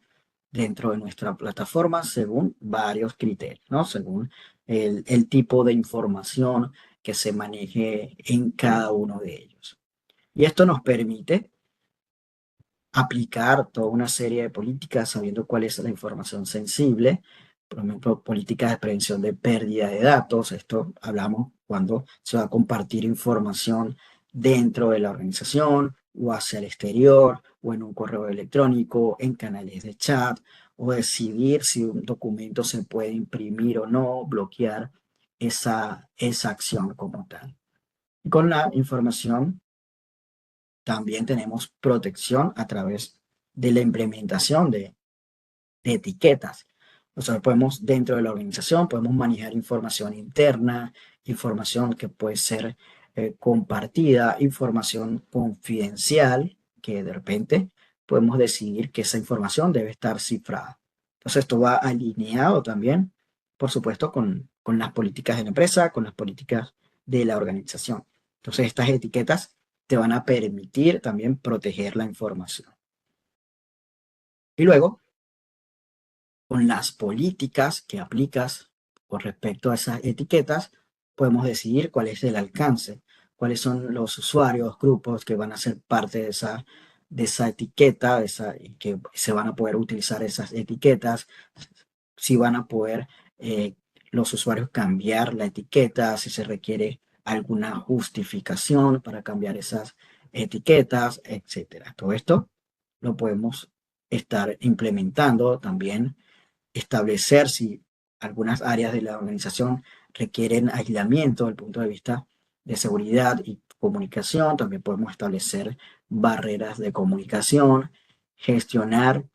Speaker 2: dentro de nuestra plataforma según varios criterios, ¿no? Según el tipo de información que se maneje en cada uno de ellos. Y esto nos permite aplicar toda una serie de políticas sabiendo cuál es la información sensible, por ejemplo, políticas de prevención de pérdida de datos. Esto hablamos cuando se va a compartir información dentro de la organización o hacia el exterior, o en un correo electrónico, en canales de chat, o decidir si un documento se puede imprimir o no, bloquear esa acción como tal. Y con la información también tenemos protección a través de la implementación de etiquetas. Nosotros podemos, dentro de la organización, podemos manejar información interna, información que puede ser compartida, información confidencial, que de repente podemos decidir que esa información debe estar cifrada. Entonces, esto va alineado también, por supuesto, con las políticas de la empresa, con las políticas de la organización. Entonces, estas etiquetas te van a permitir también proteger la información. Y luego, con las políticas que aplicas con respecto a esas etiquetas, podemos decidir cuál es el alcance, cuáles son los usuarios, grupos que van a ser parte de esa etiqueta, que se van a poder utilizar esas etiquetas, si van a poder eh, los usuarios cambiar la etiqueta, si se requiere alguna justificación para cambiar esas etiquetas, etcétera. Todo esto lo podemos estar implementando también, establecer si algunas áreas de la organización requieren aislamiento desde el punto de vista de seguridad y comunicación. También podemos establecer barreras de comunicación, gestionar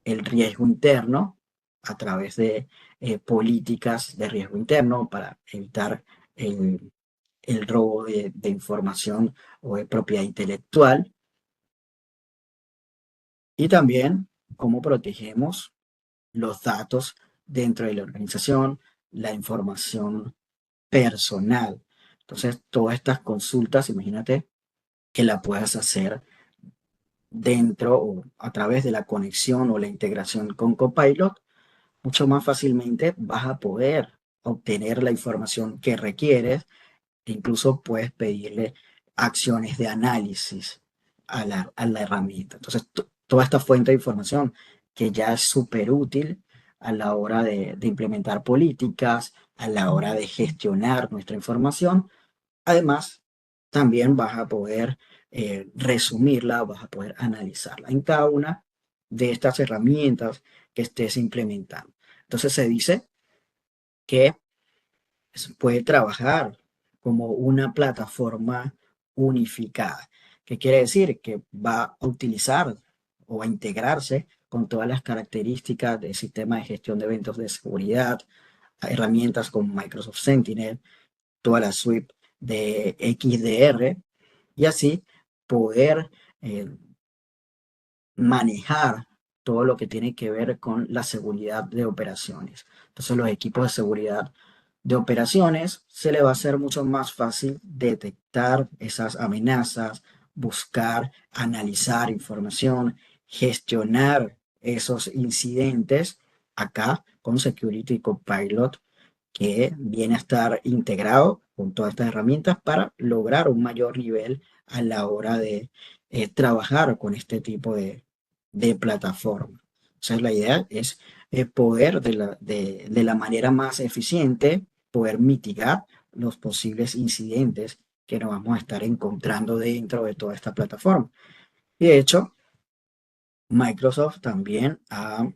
Speaker 2: el riesgo interno a través de políticas de riesgo interno para evitar el robo de información o de propiedad intelectual. Y también cómo protegemos los datos dentro de la organización, la información personal. Entonces, todas estas consultas, imagínate que la puedas hacer dentro o a través de la conexión o la integración con Copilot, mucho más fácilmente vas a poder obtener la información que requieres e incluso puedes pedirle acciones de análisis a la herramienta. Entonces, toda esta fuente de información que ya es súper útil a la hora de implementar políticas, a la hora de gestionar nuestra información. Además, también vas a poder resumirla, vas a poder analizarla en cada una de estas herramientas que estés implementando. Entonces se dice que se puede trabajar como una plataforma unificada. ¿Qué quiere decir? Que va a utilizar o a integrarse con todas las características del sistema de gestión de eventos de seguridad, herramientas como Microsoft Sentinel, toda la suite de XDR y así poder eh, manejar todo lo que tiene que ver con la seguridad de operaciones. Entonces, los equipos de seguridad de operaciones se le va a hacer mucho más fácil detectar esas amenazas, buscar, analizar información, gestionar esos incidentes acá con Security Copilot, que viene a estar integrado con todas estas herramientas para lograr un mayor nivel a la hora de trabajar con este tipo de plataforma. O sea, la idea es poder de la manera más eficiente, poder mitigar los posibles incidentes que nos vamos a estar encontrando dentro de toda esta plataforma. Y de hecho, Microsoft también ha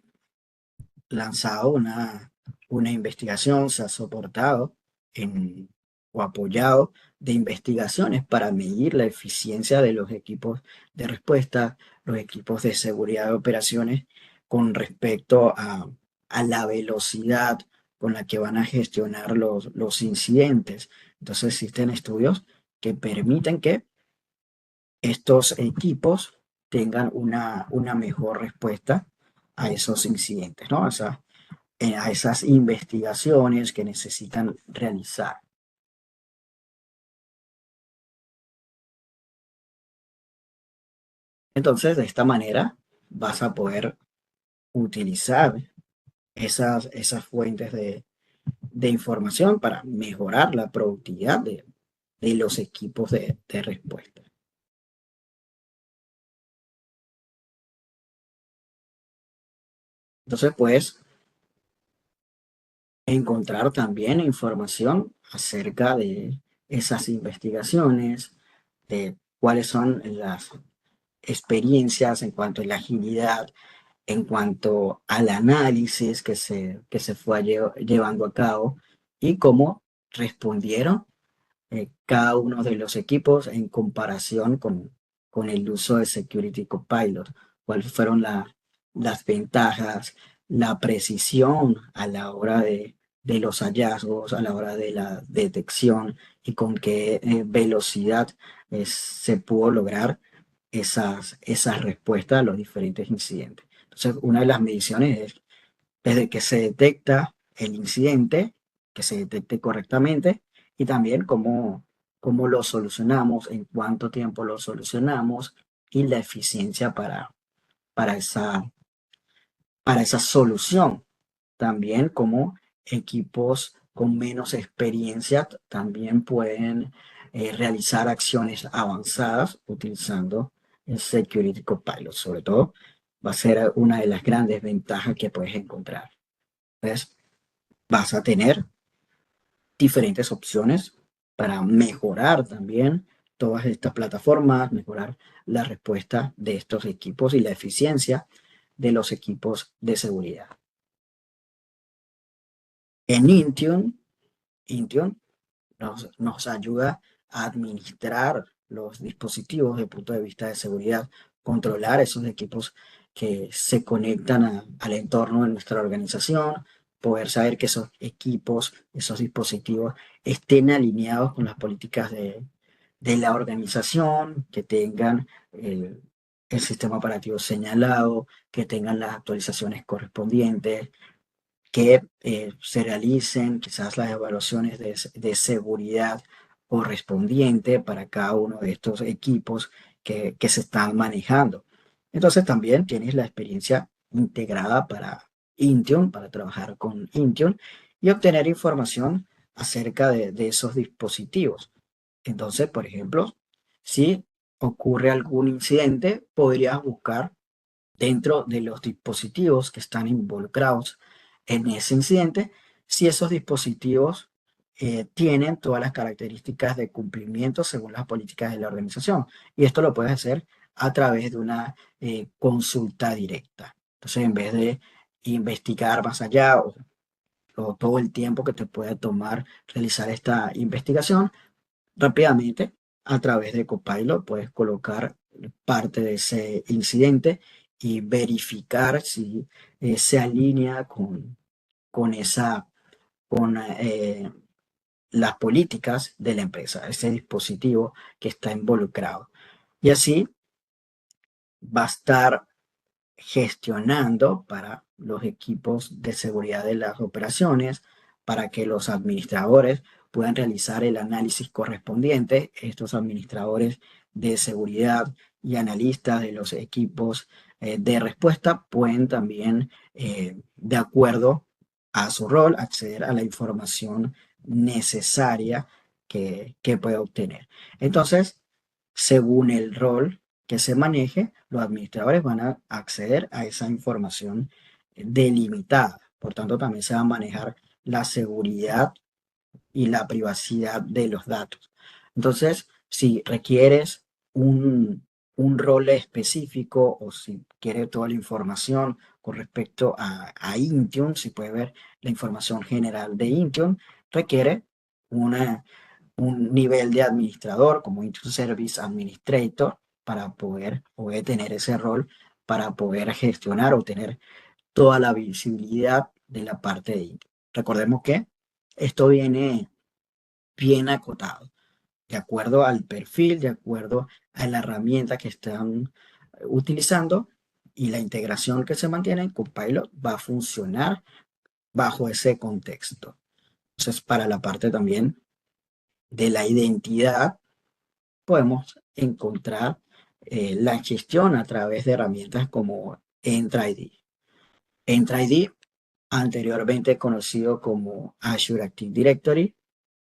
Speaker 2: lanzado una investigación, se ha soportado o apoyado de investigaciones para medir la eficiencia de los equipos de respuesta, los equipos de seguridad de operaciones con respecto a la velocidad con la que van a gestionar los incidentes. Entonces existen estudios que permiten que estos equipos tengan una mejor respuesta a esos incidentes, ¿no? A esas investigaciones que necesitan realizar. Entonces, de esta manera vas a poder utilizar esas fuentes de información para mejorar la productividad de los equipos de respuesta. Entonces, puedes encontrar también información acerca de esas investigaciones, de cuáles son experiencias en cuanto a la agilidad, en cuanto al análisis que se fue llevando a cabo y cómo respondieron cada uno de los equipos en comparación con el uso de Security Copilot, cuáles fueron las ventajas, la precisión a la hora de los hallazgos, a la hora de la detección y con qué velocidad se pudo lograr esas respuestas a los diferentes incidentes. Entonces, una de las mediciones es desde que se detecta el incidente, que se detecte correctamente, y también cómo lo solucionamos, en cuánto tiempo lo solucionamos y la eficiencia para esa, para esa solución. También como equipos con menos experiencia también pueden realizar acciones avanzadas utilizando el Security Copilot. Sobre todo, va a ser una de las grandes ventajas que puedes encontrar. Entonces, vas a tener diferentes opciones para mejorar también todas estas plataformas, mejorar la respuesta de estos equipos y la eficiencia de los equipos de seguridad. En Intune nos ayuda a administrar los dispositivos desde el punto de vista de seguridad, controlar esos equipos que se conectan al entorno de nuestra organización, poder saber que esos equipos, esos dispositivos estén alineados con las políticas de la organización, que tengan el sistema operativo señalado, que tengan las actualizaciones correspondientes, que se realicen quizás las evaluaciones de seguridad correspondiente para cada uno de estos equipos que se están manejando. Entonces también tienes la experiencia integrada para Intune, para trabajar con Intune y obtener información acerca de esos dispositivos. Entonces, por ejemplo, si ocurre algún incidente, podrías buscar dentro de los dispositivos que están involucrados en ese incidente, si esos dispositivos tienen todas las características de cumplimiento según las políticas de la organización. Y esto lo puedes hacer a través de una consulta directa. Entonces, en vez de investigar más allá o todo el tiempo que te puede tomar realizar esta investigación, rápidamente a través de Copilot puedes colocar parte de ese incidente y verificar si se alinea con esa, con las políticas de la empresa, ese dispositivo que está involucrado. Y así va a estar gestionando para los equipos de seguridad de las operaciones, para que los administradores puedan realizar el análisis correspondiente. Estos administradores de seguridad y analistas de los equipos de respuesta pueden también, de acuerdo a su rol, acceder a la información necesaria que pueda obtener. Entonces, según el rol que se maneje, los administradores van a acceder a esa información delimitada. Por tanto, también se va a manejar la seguridad y la privacidad de los datos. Entonces, si requieres un rol específico o si quieres toda la información con respecto a Intune, si puede ver la información general de Intune, requiere un nivel de administrador como Intune Service Administrator para poder tener ese rol, para poder gestionar o tener toda la visibilidad de la parte de Intune. Recordemos que esto viene bien acotado, de acuerdo al perfil, de acuerdo a la herramienta que están utilizando y la integración que se mantiene con Pilot va a funcionar bajo ese contexto. Entonces, para la parte también de la identidad, podemos encontrar la gestión a través de herramientas como Entra ID. Entra ID, anteriormente conocido como Azure Active Directory,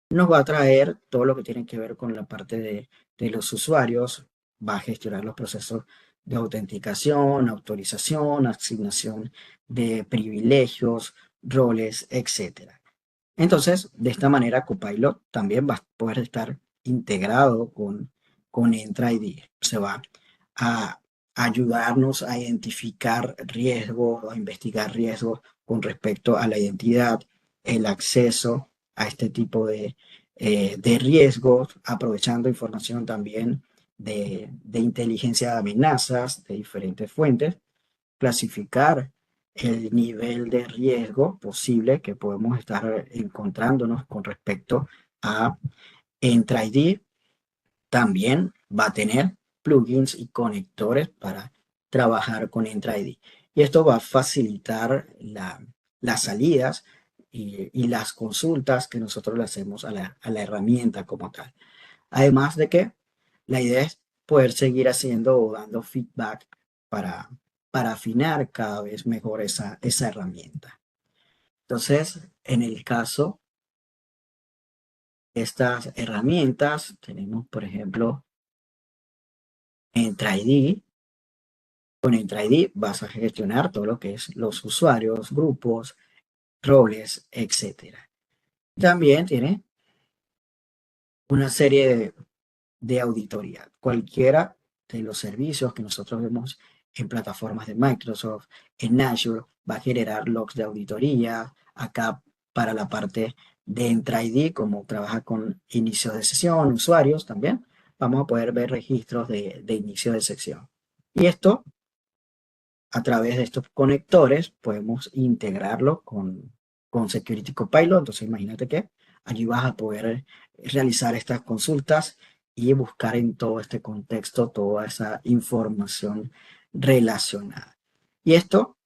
Speaker 2: nos va a traer todo lo que tiene que ver con la parte de los usuarios, va a gestionar los procesos de autenticación, autorización, asignación de privilegios, roles, etc. Entonces, de esta manera, Copilot también va a poder estar integrado con Entra ID. Se va a ayudarnos a identificar riesgos o a investigar riesgos con respecto a la identidad, el acceso a este tipo de riesgos, aprovechando información también de inteligencia de amenazas de diferentes fuentes, clasificar el nivel de riesgo posible que podemos estar encontrándonos con respecto a Entra ID. También va a tener plugins y conectores para trabajar con Entra ID. Y esto va a facilitar las salidas y las consultas que nosotros le hacemos a la herramienta como tal. Además de que la idea es poder seguir haciendo o dando feedback para, para afinar cada vez mejor esa herramienta. Entonces, en el caso de estas herramientas, tenemos, por ejemplo, Entra ID. Con Entra ID vas a gestionar todo lo que es los usuarios, grupos, roles, etcétera. También tiene una serie de auditoría. Cualquiera de los servicios que nosotros vemos en plataformas de Microsoft, en Azure, va a generar logs de auditoría. Acá para la parte de Entra ID, como trabaja con inicio de sesión, usuarios también, vamos a poder ver registros de inicio de sesión. Y esto, a través de estos conectores, podemos integrarlo con Security Copilot. Entonces, imagínate que allí vas a poder realizar estas consultas y buscar en todo este contexto toda esa información relacionada. Y esto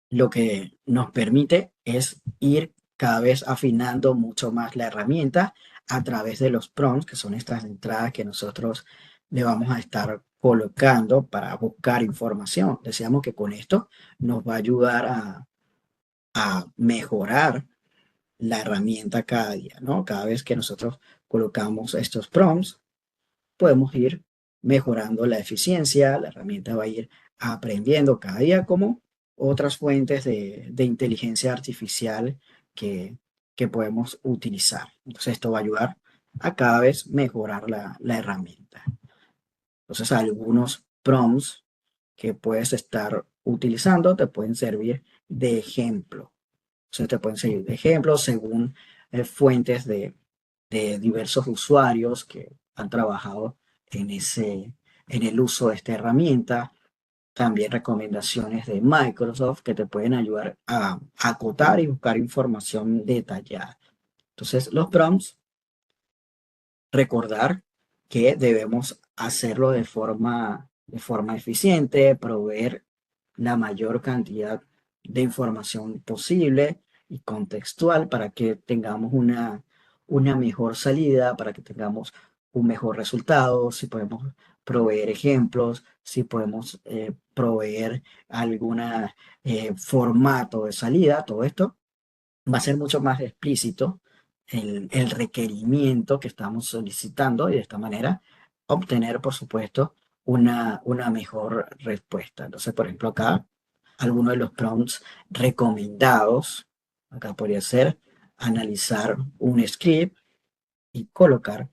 Speaker 2: lo que nos permite es ir cada vez afinando mucho más la herramienta a través de los prompts, que son estas entradas que nosotros le vamos a estar colocando para buscar información. Decíamos que con esto nos va a ayudar a mejorar la herramienta cada día, ¿no? Cada vez que nosotros colocamos estos prompts, podemos ir mejorando la eficiencia, la herramienta va a ir aprendiendo cada día como otras fuentes de inteligencia artificial que, que podemos utilizar. Entonces esto va a ayudar a cada vez mejorar la herramienta. Entonces algunos prompts que puedes estar utilizando te pueden servir de ejemplo. Entonces te pueden servir de ejemplo según fuentes de diversos usuarios que han trabajado en el uso de esta herramienta. También recomendaciones de Microsoft que te pueden ayudar a acotar y buscar información detallada. Entonces, los prompts, recordar que debemos hacerlo de forma eficiente, proveer la mayor cantidad de información posible y contextual para que tengamos una mejor salida, para que tengamos un mejor resultado, si podemos proveer ejemplos, si podemos proveer algún formato de salida, todo esto va a ser mucho más explícito el requerimiento que estamos solicitando y de esta manera obtener, por supuesto, una mejor respuesta. Entonces, por ejemplo, acá, algunos de los prompts recomendados, acá podría ser analizar un script y colocar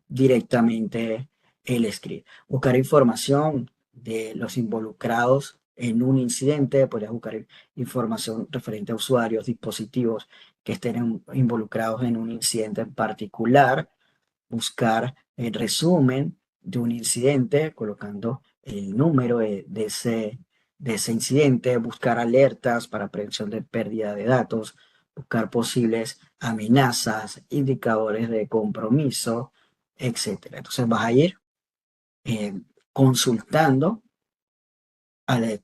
Speaker 2: directamente el script. Buscar información de los involucrados en un incidente, podrías buscar información referente a usuarios, dispositivos que estén involucrados en un incidente en particular, buscar el resumen de un incidente colocando el número de ese incidente, buscar alertas para prevención de pérdida de datos, buscar posibles amenazas, indicadores de compromiso, etcétera. Entonces vas a ir eh, consultando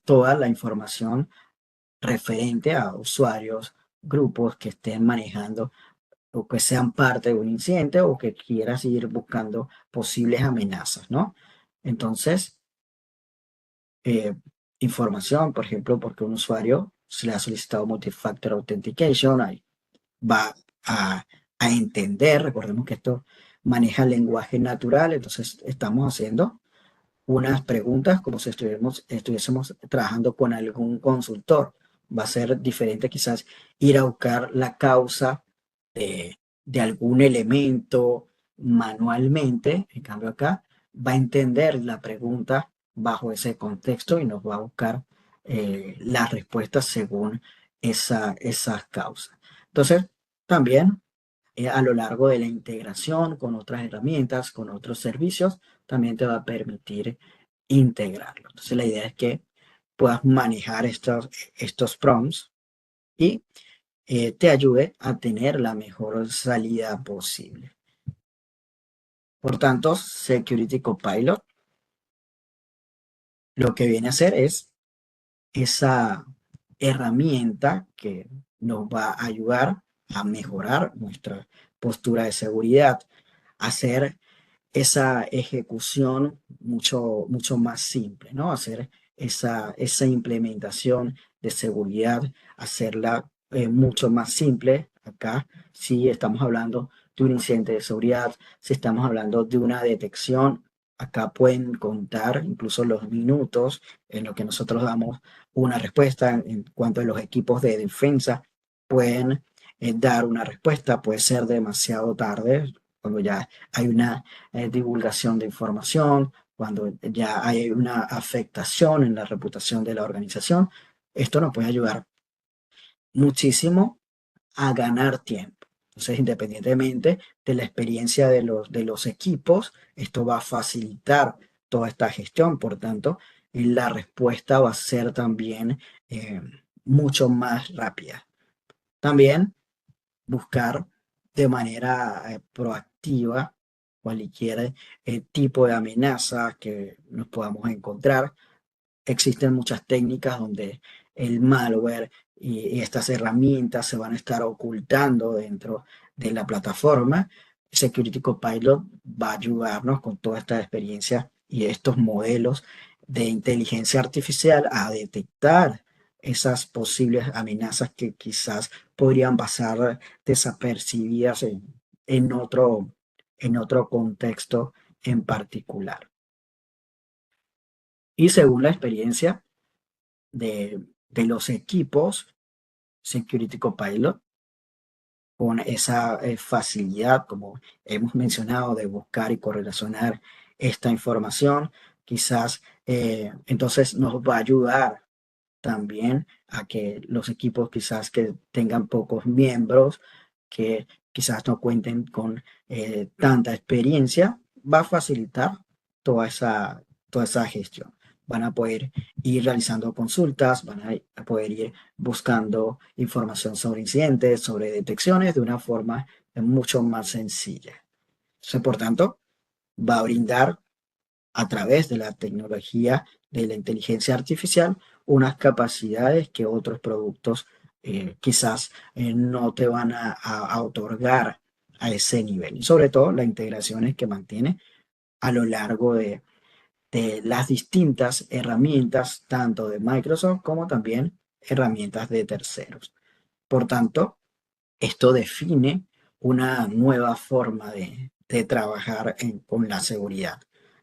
Speaker 2: toda la información referente a usuarios, grupos que estén manejando o que sean parte de un incidente o que quieras ir buscando posibles amenazas, ¿no? Entonces, eh, información, por ejemplo, porque un usuario se le ha solicitado multifactor authentication, ahí va a entender, recordemos que esto maneja lenguaje natural, entonces estamos haciendo unas preguntas como si estuviésemos trabajando con algún consultor. Va a ser diferente quizás ir a buscar la causa de algún elemento manualmente. En cambio acá va a entender la pregunta bajo ese contexto y nos va a buscar las respuestas según esas causas. Entonces, también a lo largo de la integración con otras herramientas, con otros servicios, también te va a permitir integrarlo. Entonces, la idea es que puedas manejar estos prompts y te ayude a tener la mejor salida posible. Por tanto, Security Copilot lo que viene a hacer es esa herramienta que nos va a ayudar a mejorar nuestra postura de seguridad, hacer esa ejecución mucho más simple, ¿no? Hacer esa implementación de seguridad, hacerla mucho más simple. Acá, si estamos hablando de un incidente de seguridad, si estamos hablando de una detección, acá pueden contar incluso los minutos en los que nosotros damos una respuesta. En cuanto a los equipos de defensa, pueden dar una respuesta, puede ser demasiado tarde, cuando ya hay una divulgación de información, cuando ya hay una afectación en la reputación de la organización. Esto nos puede ayudar muchísimo a ganar tiempo. Entonces, independientemente de la experiencia de los equipos, esto va a facilitar toda esta gestión. Por tanto, la respuesta va a ser también eh, mucho más rápida. También buscar de manera proactiva cualquier tipo de amenaza que nos podamos encontrar. Existen muchas técnicas donde el malware y estas herramientas se van a estar ocultando dentro de la plataforma. Security Copilot va a ayudarnos con toda esta experiencia y estos modelos de inteligencia artificial a detectar esas posibles amenazas que quizás podrían pasar desapercibidas en otro contexto en particular. Y según la experiencia de los equipos Security Copilot, con esa facilidad, como hemos mencionado, de buscar y correlacionar esta información, quizás entonces nos va a ayudar también a que los equipos quizás que tengan pocos miembros, que quizás no cuenten con tanta experiencia, va a facilitar toda esa gestión. Van a poder ir realizando consultas, van a poder ir buscando información sobre incidentes, sobre detecciones de una forma mucho más sencilla. Entonces, por tanto, va a brindar a través de la tecnología de la inteligencia artificial unas capacidades que otros productos quizás no te van a otorgar a ese nivel. Y sobre todo las integraciones que mantiene a lo largo de las distintas herramientas, tanto de Microsoft como también herramientas de terceros. Por tanto, esto define una nueva forma de trabajar con la seguridad.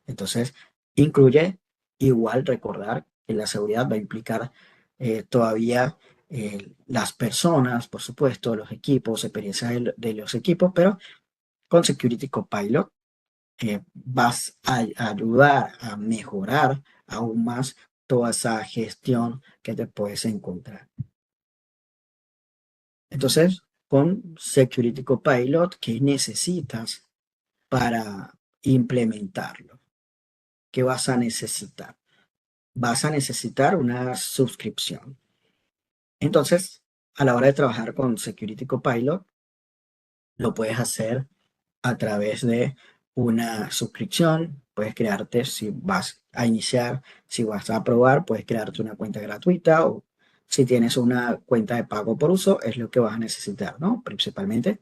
Speaker 2: Entonces, incluye igual recordar que la seguridad va a implicar todavía las personas, por supuesto, los equipos, experiencias de los equipos, pero con Security Copilot vas a ayudar a mejorar aún más toda esa gestión que te puedes encontrar. Entonces, con Security Copilot, ¿qué necesitas para implementarlo? ¿Qué vas a necesitar? Vas a necesitar una suscripción. Entonces, a la hora de trabajar con Security Copilot, lo puedes hacer a través de una suscripción. Puedes crearte, si vas a iniciar, si vas a probar, puedes crearte una cuenta gratuita, o si tienes una cuenta de pago por uso, es lo que vas a necesitar, ¿no? Principalmente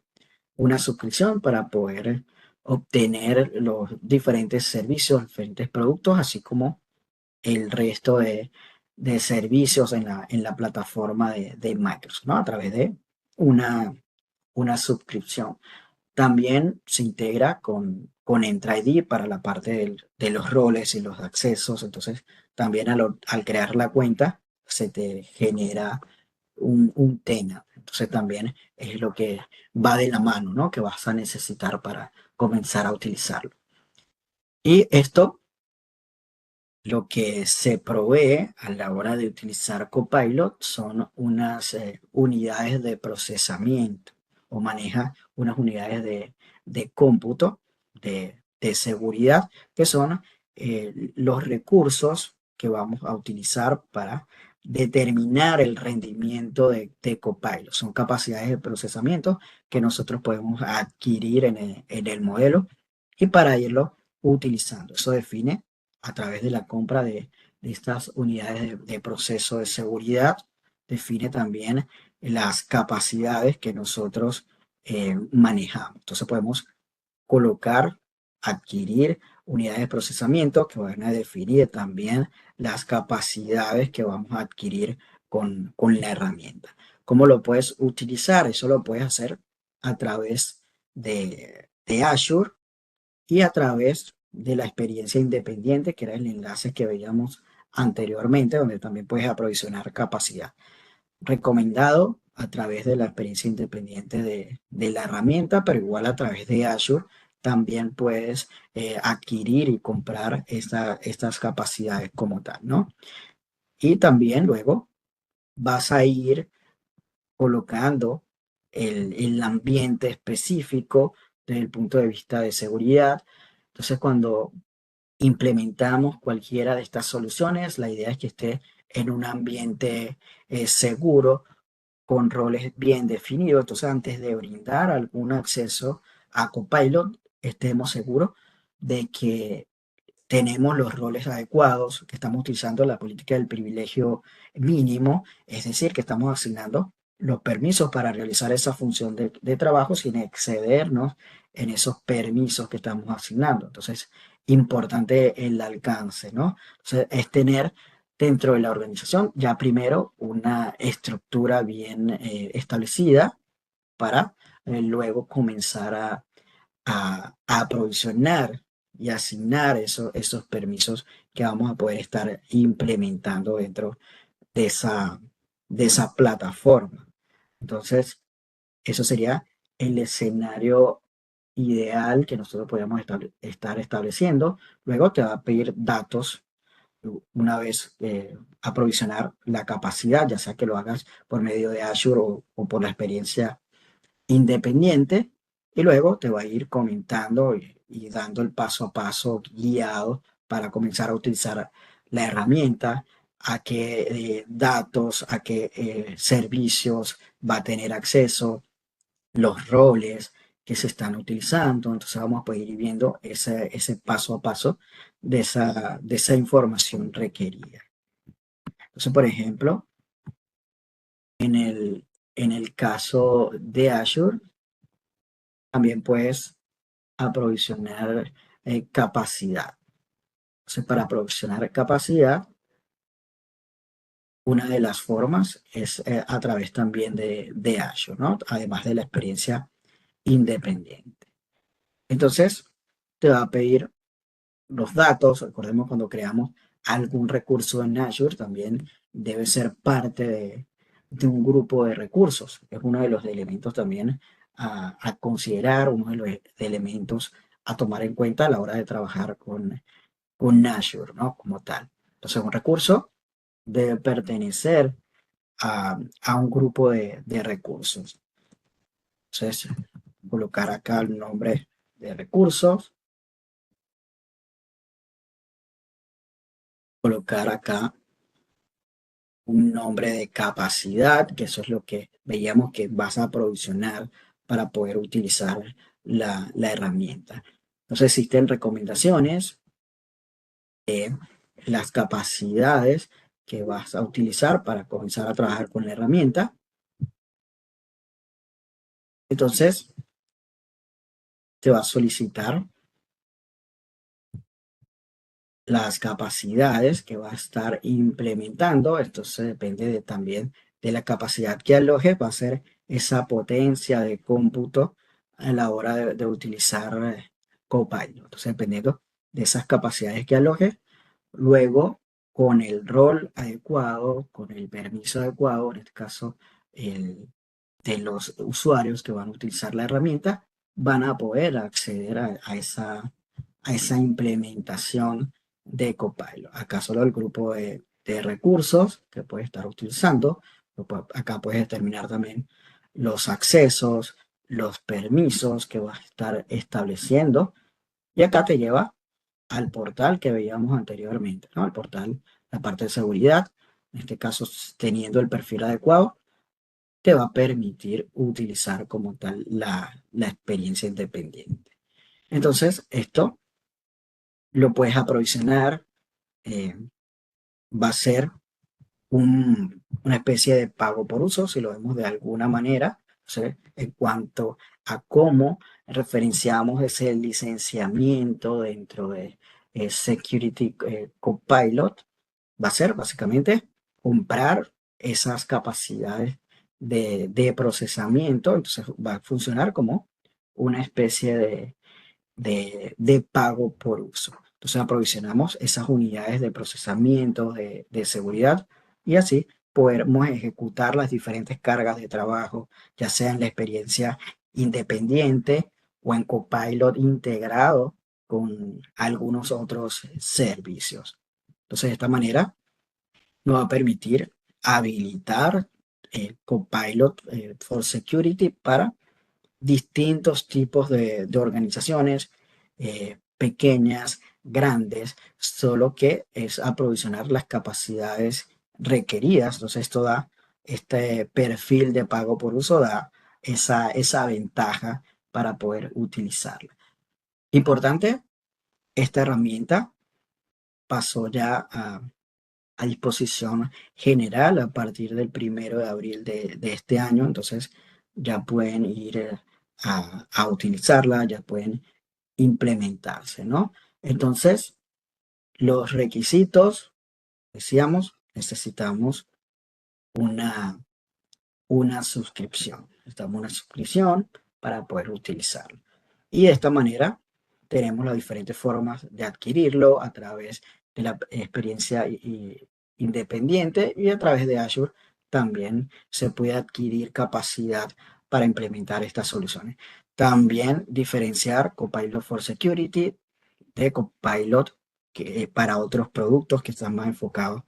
Speaker 2: una suscripción para poder obtener los diferentes servicios, diferentes productos, así como el resto de servicios en la plataforma de Microsoft, ¿no? A través de una suscripción. También se integra con Entra ID para la parte de los roles y los accesos. Entonces, también al crear la cuenta, se te genera un tenant. Entonces, también es lo que va de la mano, ¿no? Que vas a necesitar para comenzar a utilizarlo. Y esto lo que se provee a la hora de utilizar Copilot son unas unidades de procesamiento o maneja unas unidades de cómputo, de seguridad, que son los recursos que vamos a utilizar para determinar el rendimiento de Copilot. Son capacidades de procesamiento que nosotros podemos adquirir en el modelo y para irlo utilizando. Eso define a través de la compra de estas unidades de proceso de seguridad, define también las capacidades que nosotros manejamos. Entonces podemos colocar, adquirir unidades de procesamiento que van a definir también las capacidades que vamos a adquirir con la herramienta. ¿Cómo lo puedes utilizar? Eso lo puedes hacer a través de Azure y a través de la experiencia independiente, que era el enlace que veíamos anteriormente, donde también puedes aprovisionar capacidad. Recomendado a través de la experiencia independiente de la herramienta, pero igual a través de Azure también puedes adquirir y comprar estas capacidades como tal, ¿no? Y también luego vas a ir colocando el ambiente específico desde el punto de vista de seguridad. Entonces, cuando implementamos cualquiera de estas soluciones, la idea es que esté en un ambiente seguro, con roles bien definidos. Entonces, antes de brindar algún acceso a Copilot, estemos seguros de que tenemos los roles adecuados, que estamos utilizando la política del privilegio mínimo, es decir, que estamos asignando los permisos para realizar esa función de trabajo sin excedernos en esos permisos que estamos asignando. Entonces, importante el alcance, ¿no? Entonces, es tener dentro de la organización ya primero una estructura bien establecida para luego comenzar a aprovisionar y asignar esos permisos que vamos a poder estar implementando dentro de esa plataforma. Entonces, eso sería el escenario ideal que nosotros podríamos estar estableciendo. Luego te va a pedir datos una vez aprovisionar la capacidad, ya sea que lo hagas por medio de Azure o por la experiencia independiente, y luego te va a ir comentando y dando el paso a paso guiado para comenzar a utilizar la herramienta, a qué datos, a qué servicios va a tener acceso, los roles que se están utilizando. Entonces vamos a poder ir viendo ese paso a paso de esa información requerida. Entonces, por ejemplo, en el caso de Azure, también puedes aprovisionar capacidad. Entonces, para aprovisionar capacidad, una de las formas es a través también de Azure, ¿no? Además de la experiencia independiente. Entonces, te va a pedir los datos. Recordemos cuando creamos algún recurso en Azure, también debe ser parte de un grupo de recursos. Es uno de los elementos también a considerar, uno de los elementos a tomar en cuenta a la hora de trabajar con Azure, ¿no? Como tal. Entonces, un recurso debe pertenecer a un grupo de recursos. Entonces, colocar acá el nombre de recursos, colocar acá un nombre de capacidad, que eso es lo que veíamos que vas a aprovisionar para poder utilizar la herramienta. Entonces existen recomendaciones de las capacidades que vas a utilizar para comenzar a trabajar con la herramienta. Entonces te va a solicitar las capacidades que va a estar implementando. Esto se depende también de la capacidad que aloje, va a ser esa potencia de cómputo a la hora de utilizar Copilot. Entonces, dependiendo de esas capacidades que aloje, luego con el rol adecuado, con el permiso adecuado, en este caso el de los usuarios que van a utilizar la herramienta, van a poder acceder a esa implementación de Copilot. Acá solo el grupo de recursos que puedes estar utilizando. Acá puedes determinar también los accesos, los permisos que vas a estar estableciendo. Y acá te lleva al portal que veíamos anteriormente, ¿no? Al portal, la parte de seguridad, en este caso teniendo el perfil adecuado, te va a permitir utilizar como tal la experiencia independiente. Entonces, esto lo puedes aprovisionar, eh, va a ser una especie de pago por uso, si lo vemos de alguna manera, ¿sí? En cuanto a cómo referenciamos ese licenciamiento dentro de Security Copilot, va a ser básicamente comprar esas capacidades de procesamiento, entonces va a funcionar como una especie de pago por uso. Entonces aprovisionamos esas unidades de procesamiento, de seguridad, y así podemos ejecutar las diferentes cargas de trabajo, ya sea en la experiencia independiente o en Copilot integrado con algunos otros servicios. Entonces, de esta manera nos va a permitir habilitar el Copilot for Security para distintos tipos de organizaciones, pequeñas, grandes, solo que es aprovisionar las capacidades requeridas. Entonces, esto da este perfil de pago por uso, da esa ventaja para poder utilizarla. Importante, esta herramienta pasó ya a disposición general a partir del 1 de abril de este año. Entonces ya pueden ir a utilizarla, ya pueden implementarse, ¿no? Entonces, los requisitos, decíamos, necesitamos una, una suscripción. Necesitamos una suscripción para poder utilizarlo. Y de esta manera tenemos las diferentes formas de adquirirlo a través de la experiencia independiente, y a través de Azure también se puede adquirir capacidad para implementar estas soluciones. También diferenciar Copilot for Security de Copilot para otros productos que están más enfocados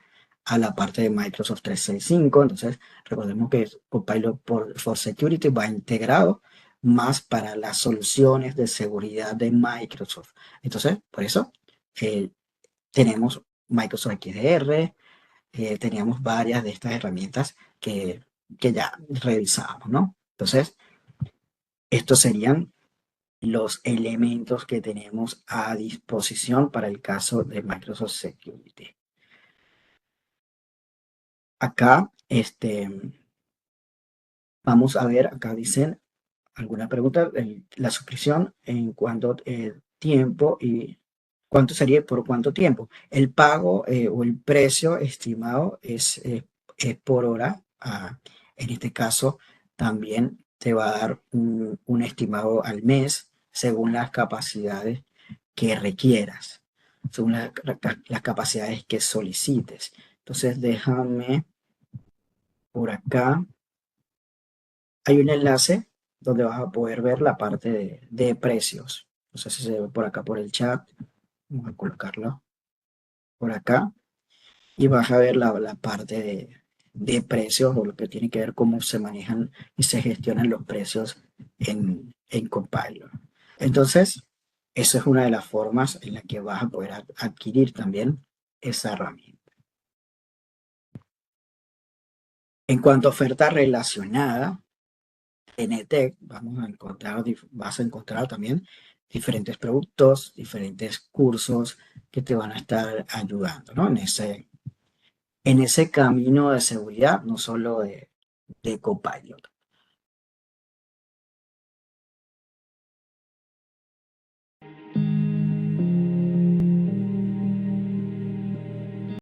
Speaker 2: a la parte de Microsoft 365. Entonces, recordemos que Copilot for Security va integrado más para las soluciones de seguridad de Microsoft. Entonces, por eso eh, tenemos Microsoft XDR, teníamos varias de estas herramientas que ya revisábamos, ¿no? Entonces, estos serían los elementos que tenemos a disposición para el caso de Microsoft Security. Acá, vamos a ver, acá dicen alguna pregunta, la suscripción en cuánto tiempo y cuánto sería por cuánto tiempo. El pago o el precio estimado es por hora. En este caso, también te va a dar un estimado al mes según las capacidades que requieras, según las capacidades que solicites. Entonces, déjame por acá. Hay un enlace donde vas a poder ver la parte de precios. No sé si se ve por acá por el chat. Vamos a colocarlo por acá. Y vas a ver la parte de precios, o lo que tiene que ver cómo se manejan y se gestionan los precios en Copilot. Entonces, esa es una de las formas en la que vas a poder adquirir también esa herramienta. En cuanto a oferta relacionada, en ETEC vas a encontrar también diferentes productos, diferentes cursos que te van a estar ayudando, ¿no? En ese camino de seguridad, no solo de Copilot.